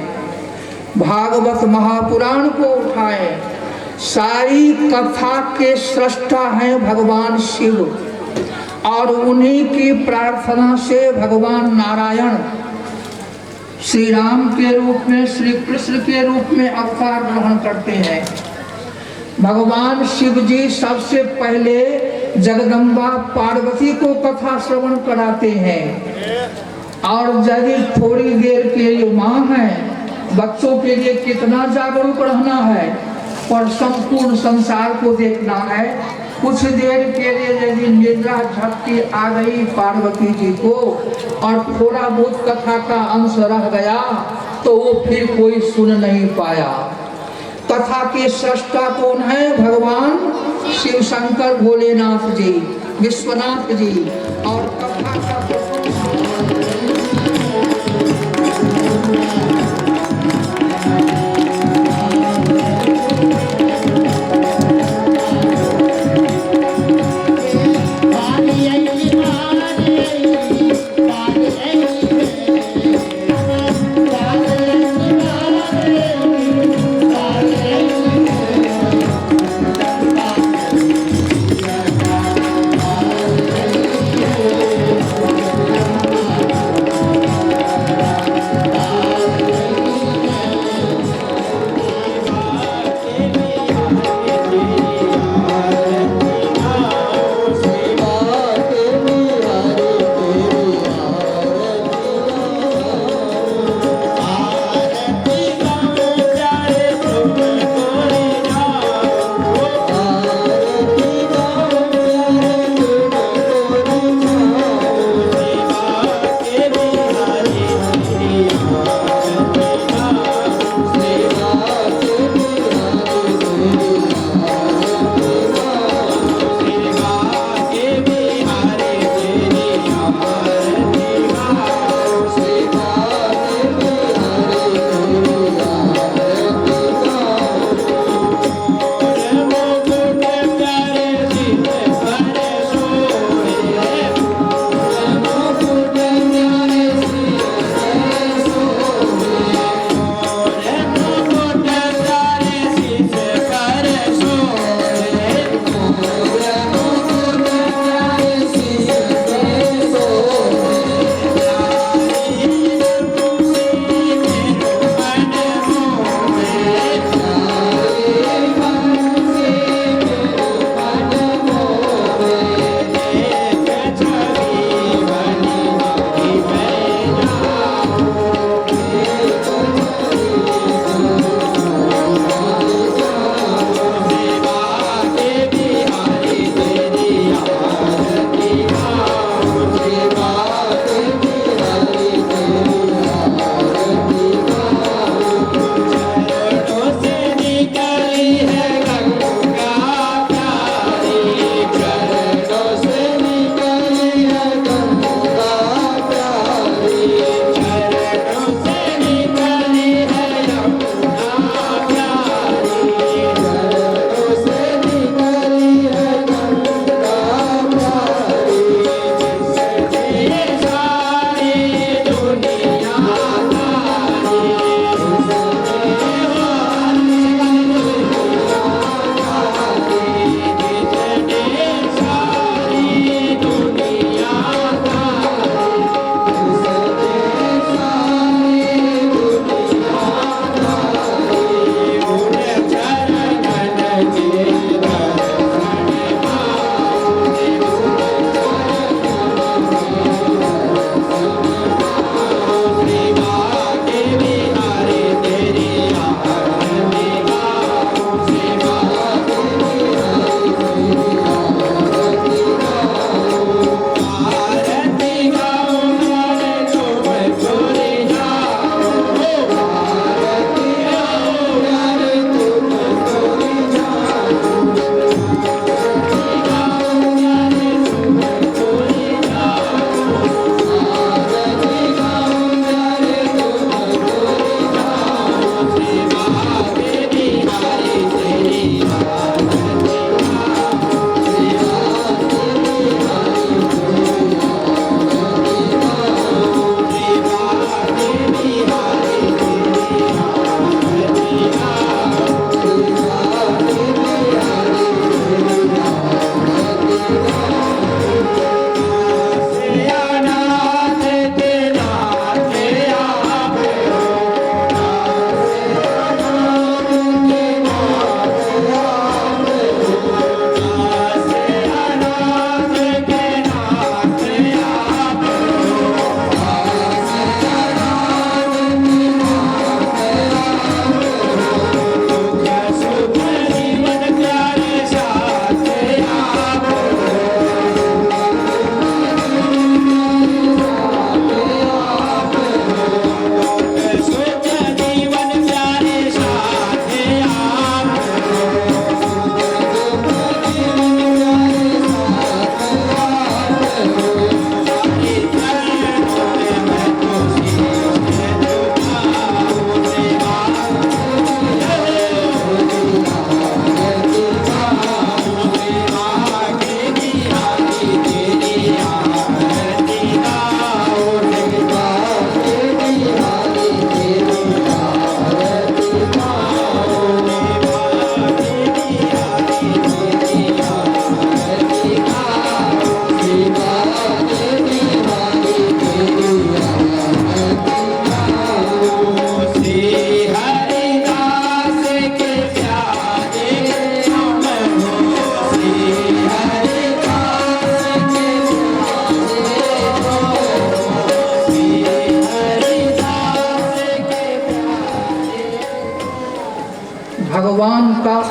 S7: भागवत महापुराण को उठाएं, सारी कथा के सृष्टा हैं भगवान शिव, और उन्हीं की प्रार्थना से भगवान नारायण श्री राम के रूप में, श्री कृष्ण के रूप में अवतार ग्रहण करते हैं। भगवान शिव जी सबसे पहले जगदम्बा पार्वती को कथा श्रवण कराते हैं। और यदि थोड़ी देर के लिए माँ है, बच्चों के लिए कितना जागरूक रहना है, पर संपूर्ण संसार को देखना है। कुछ देर के लिए यदि निद्रा झपकी आ गई पार्वती जी को और थोड़ा बहुत कथा का अंश रह गया तो वो फिर कोई सुन नहीं पाया। कथा के सृष्टा कौन है? भगवान शिव शंकर भोलेनाथ जी, विश्वनाथ जी। और कथा का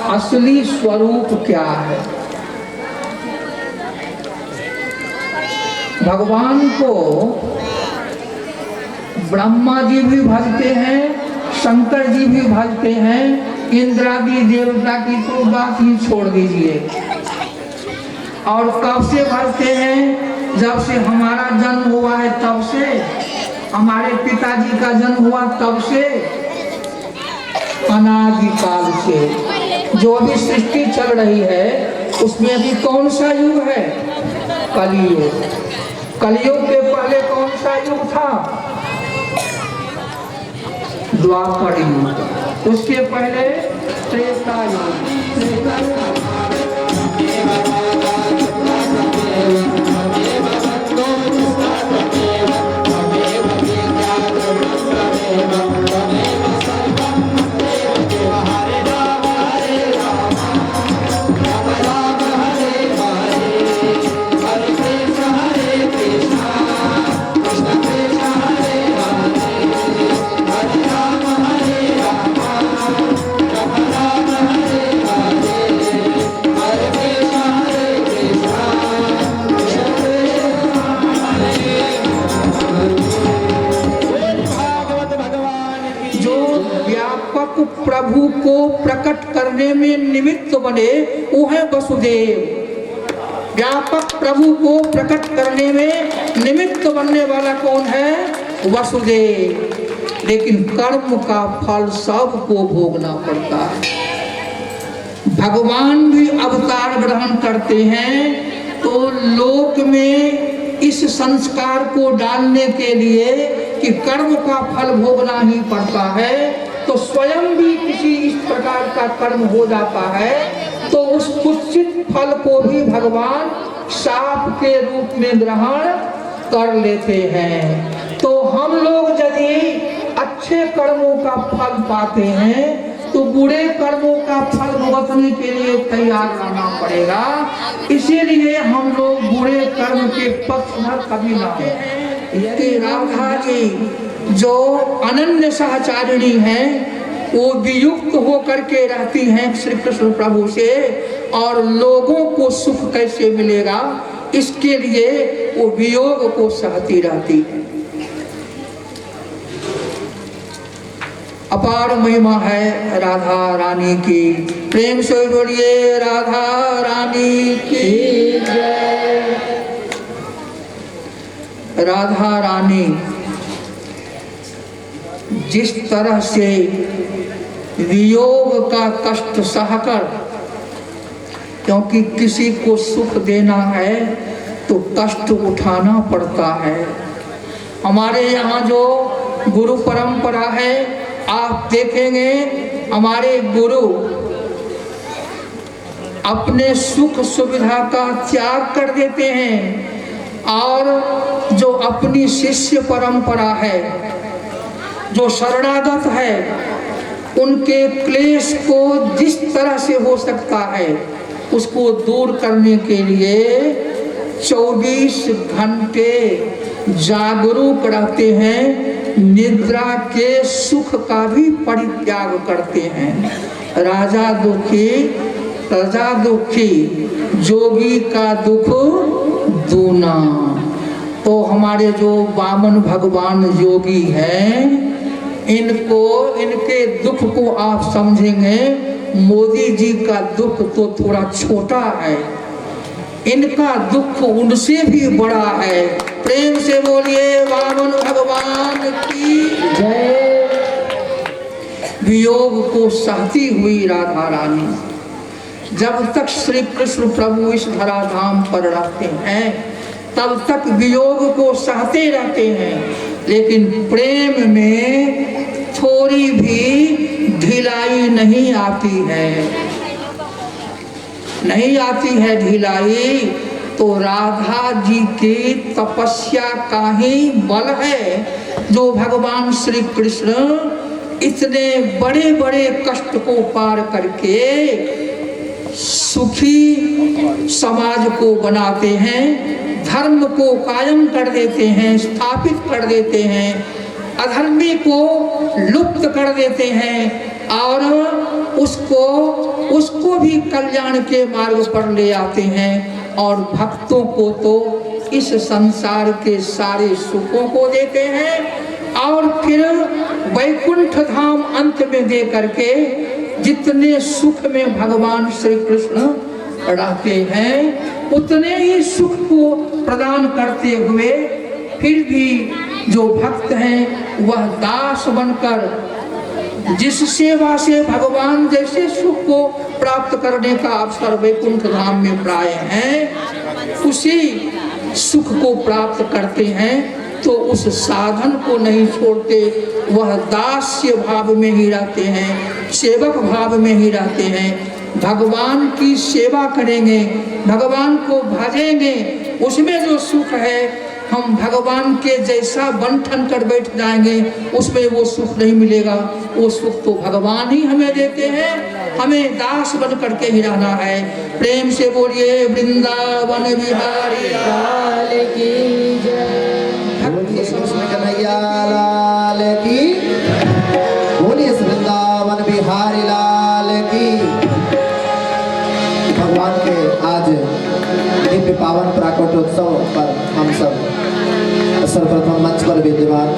S7: असली स्वरूप क्या है। भगवान को ब्रह्मा जी भी भजते हैं, शंकर जी भी भजते हैं, इंद्रादि देवता की तो बात ही छोड़ दीजिए। और कब से भजते हैं? जब से हमारा जन्म हुआ है तब से, हमारे पिताजी का जन्म हुआ तब से, अनादिकाल से। जो अभी सृष्टि चल रही है उसमें अभी कौन सा युग है? कलियुग। कलियुग के पहले कौन सा युग था? द्वापर युग। उसके पहले त्रेता युग। प्रभु को प्रकट करने में निमित्त बने वो है वसुदेव। व्यापक प्रभु को प्रकट करने में निमित्त बनने वाला कौन है? वसुदेव। लेकिन कर्म का फल सबको भोगना पड़ता है। भगवान भी अवतार ग्रहण करते हैं तो लोक में इस संस्कार को डालने के लिए कि कर्म का फल भोगना ही पड़ता है, तो स्वयं भी किसी इस प्रकार का कर्म हो जाता है तो उस कुत्सित फल को भी भगवान शाप के रूप में ग्रहण कर लेते हैं। तो हम लोग यदि अच्छे कर्मों का फल पाते हैं तो बुरे कर्मों का फल भुगतने के लिए तैयार रहना पड़ेगा। इसीलिए हम लोग बुरे कर्म के पक्ष में कभी ना हो। राधा जी जो अनन्य सहचारिणी हैं वो वियुक्त होकर के रहती हैं श्री कृष्ण प्रभु से, और लोगों को सुख कैसे मिलेगा इसके लिए वो वियोग को सहती रहती है। अपार महिमा है राधा रानी की। प्रेम से बोलिए राधा रानी की जय। राधा रानी जिस तरह से वियोग का कष्ट सहकर, क्योंकि किसी को सुख देना है तो कष्ट उठाना पड़ता है। हमारे यहाँ जो गुरु परंपरा है आप देखेंगे हमारे गुरु अपने सुख सुविधा का त्याग कर देते हैं, और जो अपनी शिष्य परंपरा है, जो शरणागत है, उनके क्लेश को जिस तरह से हो सकता है उसको दूर करने के लिए 24 घंटे जागरूक रहते हैं, निद्रा के सुख का भी परित्याग करते हैं। राजा दुखी प्रजा दुखी, जोगी का दुख दूना। तो हमारे जो वामन भगवान योगी हैं, इनको इनके दुख को आप समझेंगे, मोदी जी का दुख तो थोड़ा छोटा है, इनका दुख उनसे भी बड़ा है। प्रेम से बोलिए वामन भगवान की जय। वियोग को सहती हुई राधा रानी जब तक श्री कृष्ण प्रभु इस धराधाम पर रहते हैं तब तक वियोग को सहते रहते हैं, लेकिन प्रेम में थोड़ी भी ढिलाई नहीं आती है, नहीं आती है ढिलाई। तो राधा जी की तपस्या का ही बल है जो भगवान श्री कृष्ण इतने बड़े बड़े कष्ट को पार करके सुखी समाज को बनाते हैं, धर्म को कायम कर देते हैं, स्थापित कर देते हैं, अधर्मी को लुप्त कर देते हैं और उसको उसको भी कल्याण के मार्ग पर ले आते हैं और भक्तों को तो इस संसार के सारे सुखों को देते हैं और फिर वैकुंठ धाम अंत में दे करके जितने सुख में भगवान श्री कृष्ण रहते हैं उतने ही सुख को प्रदान करते हुए फिर भी जो भक्त हैं वह दास बनकर जिस सेवा से भगवान जैसे सुख को प्राप्त करने का अवसर वैकुंठ धाम में प्राय है उसी सुख को प्राप्त करते हैं तो उस साधन को नहीं छोड़ते, वह दास्य भाव में ही रहते हैं, सेवक भाव में ही रहते हैं। भगवान की सेवा करेंगे, भगवान को भजेंगे, उसमें जो सुख है हम भगवान के जैसा बन ठन कर बैठ जाएंगे उसमें वो सुख नहीं मिलेगा। वो सुख तो भगवान ही हमें देते हैं, हमें दास बन करके ही रहना है। प्रेम से बोलिए वृंदावन बिहारी लाल की जय।
S8: कन्हैया लाल की, बोलिए वृंदावन बिहारी लाल की। भगवान के आज दिव्य पावन प्राकट्योत्सव पर हम सब सर्वप्रथम मंच पर विद्यमान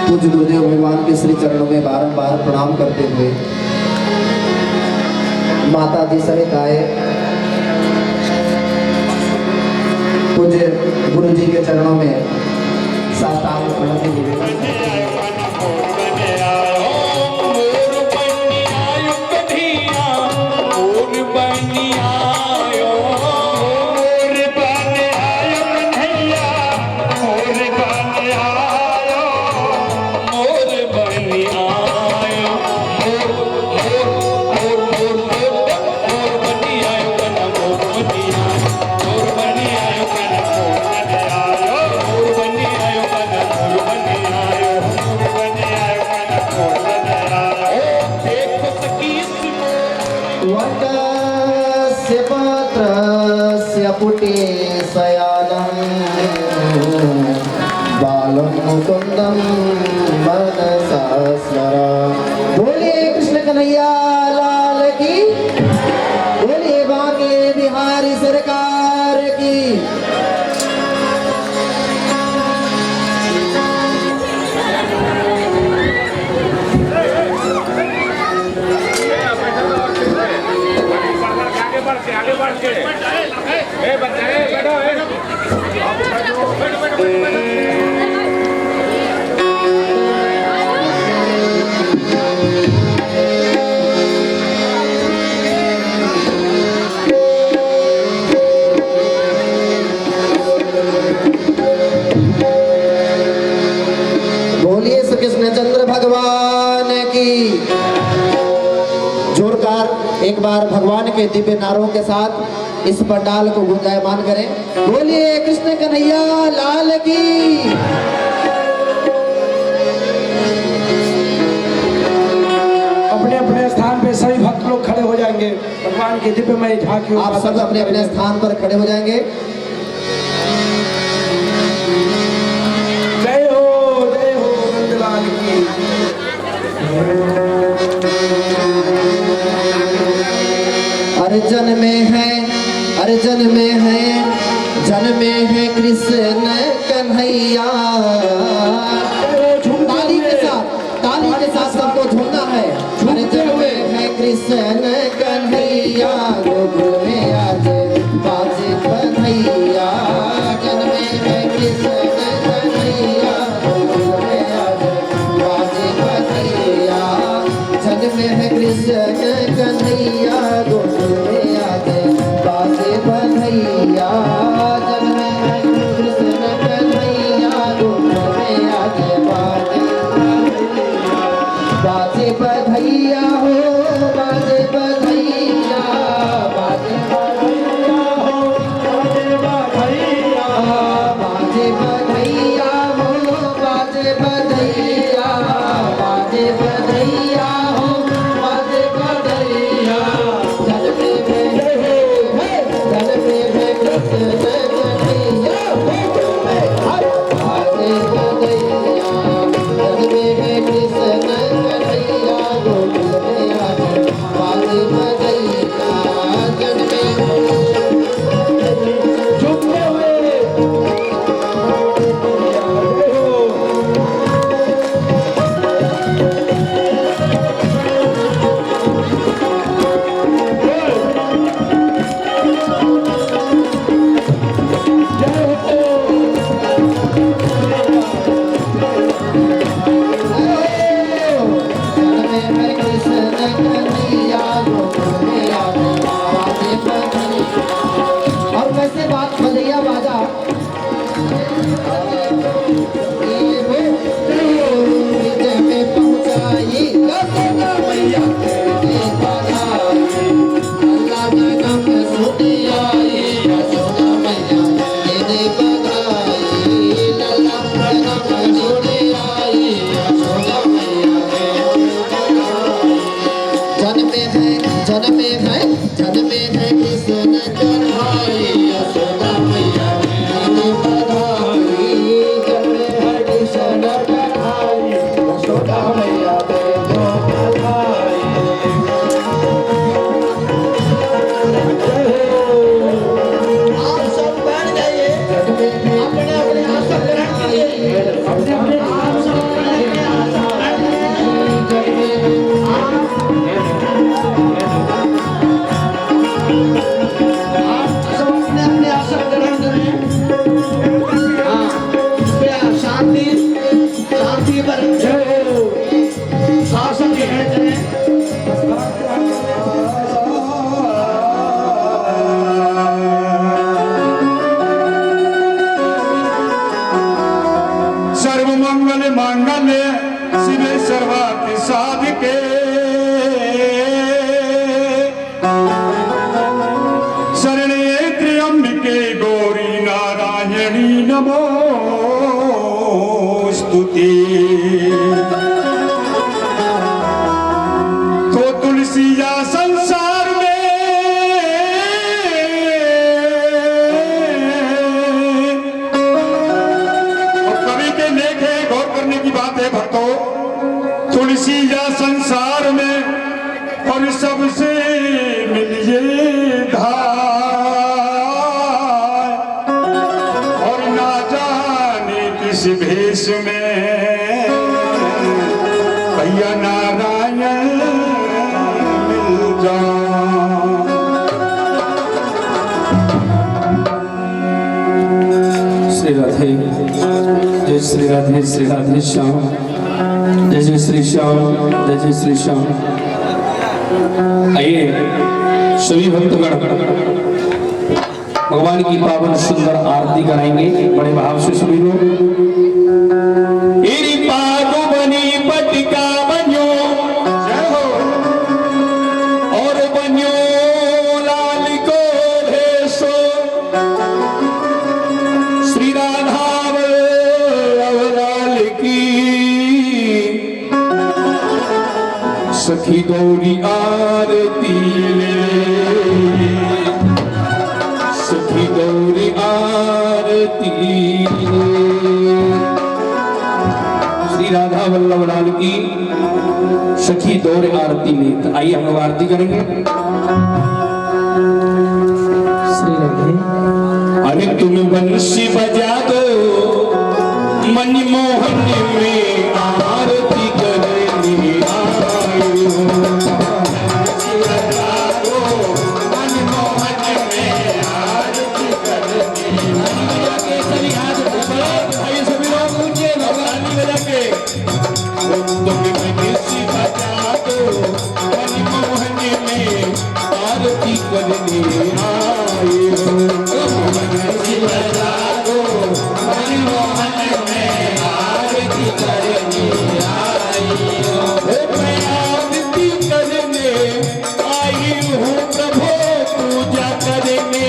S8: पूज्य गुरुदेव भगवान के श्री चरणों में बारंबार प्रणाम करते हुए माता जी सहित आए पूज्य गुरु जी के चरणों में साष्टांग प्रणति निवेदन पुटे शयानं बालं मुकुंदं मनसा स्मरामि। बोलिए कृष्ण कन्हैया लाल की, बोलिए बांके बिहारी सरकार की।
S2: आगे बढ़ के बैठो
S8: बोलिए श्री कृष्णचंद्र भगवान की। जोरदार एक बार भगवान के दिव्य नारों के साथ इस पंडाल को गुंजायमान करें। बोलिए कृष्ण कन्हैया लाल की।
S9: अपने अपने स्थान पे सभी भक्त लोग खड़े हो जाएंगे। भगवान के दिव्यमय झांकी
S8: आप सब अपने अपने स्थान पर खड़े हो जाएंगे।
S9: जय हो नंदलाल की।
S8: अर्जन में है, अर्जन में है, जन में है कृष्ण कन्हैया। ताली के साथ सबको झूमना है। अर्जन में है कृष्ण कन्हैया, गोकुल में आज बाजे कन्हैया। जन में है कृष्ण कन्हैया, गोकुल में आज बाजे कन्हैया। जन में है कृष्ण कन्हैया, गोकुल में आज बाजे कन्हैया। जन में है कृष्ण कन्हैया, गोकुल में आज जग में है कृष्ण कन्हाई यशोदा मैया ने पधारी जग में है कृष्ण कन्हाई यशोदा मैया ने पधारी
S1: आप सब बैठ जाइए,
S8: जग में
S1: अपने अपने आसन ग्रहण कीजिए।
S8: अपने अपने आप सब जग में
S1: आप सब अपने अपने आसन ग्रहण करें। हाँ, कृपया शांति शांति पर शासन ग्रहण करें।
S3: सर्व मंगल मांगल्य शिवे सर्वार्थ साधिके शरणे त्र्यंबिके गौरी नारायणी नमोस्तुते। तो तुलसी या संसार में और कवि के लेख है, गौर करने की बात है भक्तों। तुलसी या संसार में और सबसे मिलिए धाय और ना जाने किस भेष में भैया नारायण मिल जाओ।
S4: श्री राधे जय श्री राधे श्याम जय जय श्री श्याम जय जय श्री श्याम। आइए सभी भक्तगण भगवान की पावन सुंदर आरती कराएंगे बड़े भाव से सभी लोग। इरी पागो बनी पटिका बन्यो
S3: जय हो।
S4: और बन्यो लाल को भेषो श्री राधा लाल की सखी गौरी आरती ले सखी गौरी आरती ले। श्री राधा वल्लभ लाल की सखी दौर आरती में। तो आइए हम लोग आरती करेंगे। श्री राधे। अरे तुम बंसी बजा दो मनमोहन में आरती करने आयो। बंसी बजा दो मनमोहन में आरती करने आयो। के सभी हाथ ऊपर आइए सभी लोग ऊंचे भगवान की बजा के। तुम बंसी बजा दो मनमोहन में आरती करने आयो। बंसी बजा दो मनमोहन में आरती करने आयो। मैं आरती करने आई हूँ प्रभु पूजा करने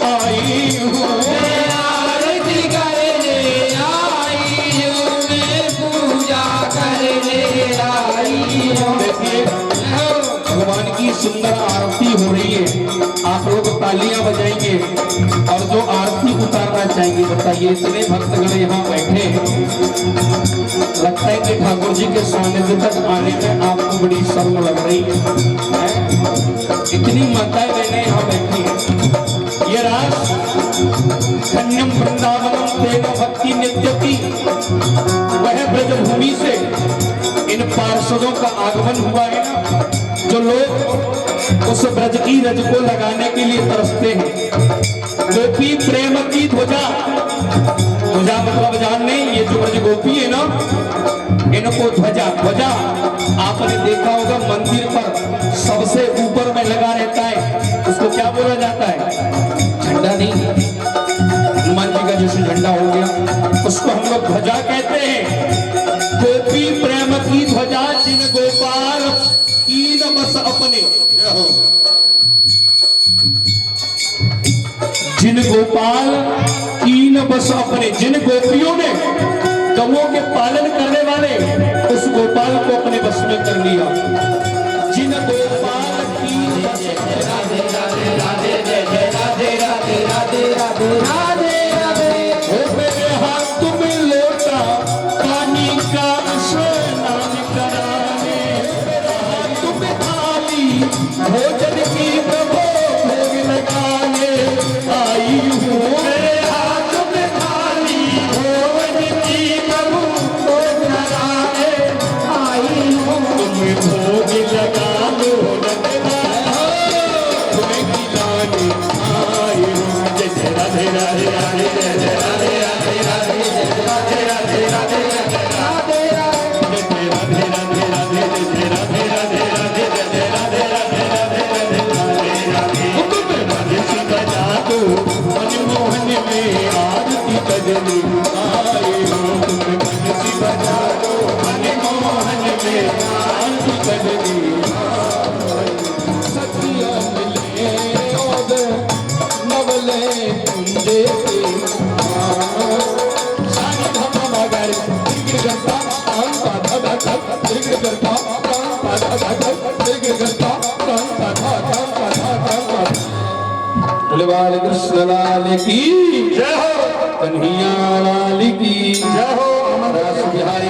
S4: आई हूँ। मैं आरती करने आई हूँ मैं पूजा करने आई हूँ। देखिए भगवान की सुंदर आरती हो रही है। आप लोग तालियां बजाएंगे और जो आरती उतारना चाहेंगे बताइए। इतने भक्तगण यहाँ बैठे हैं, लगता है कि ठाकुर जी के सानिध्य तक आने में आपको बड़ी शर्म लग रही है। इतनी माताएं बहनें यहाँ बैठी हैं। ये रास कन्यम वृंदावनम तेन भक्ति नित्यति, वह ब्रजभूमि से इन पार्षदों का आगमन हुआ है ना, जो लोग उस ब्रज की रज को लगाने के लिए तरसते हैं। गोपी प्रेम की ध्वजा, ध्वजा मतलब जानने, ये जो ब्रज गोपी है ना, इनको ध्वजा ध्वजा आपने देखा होगा मंदिर पर सबसे ऊपर में लगा रहता है, उसको क्या बोला जाता है? झंडा नहीं, हनुमान जी का जैसे झंडा हो गया उसको हम लोग ध्वजा कहते हैं। गोपी प्रेम की ध्वजा जिन गोपाल कीन बस अपने, जिन गोपाल कीन बस अपने, जिन गोपियों ने गवों के पालन करने वाले उस गोपाल को अपने बस में कर लिया। जिन गोपाल कीन बस अपने
S3: बोले बाल कृष्ण लाल की जय हो, कन्हैया लाल की जय हो, रस बिहारी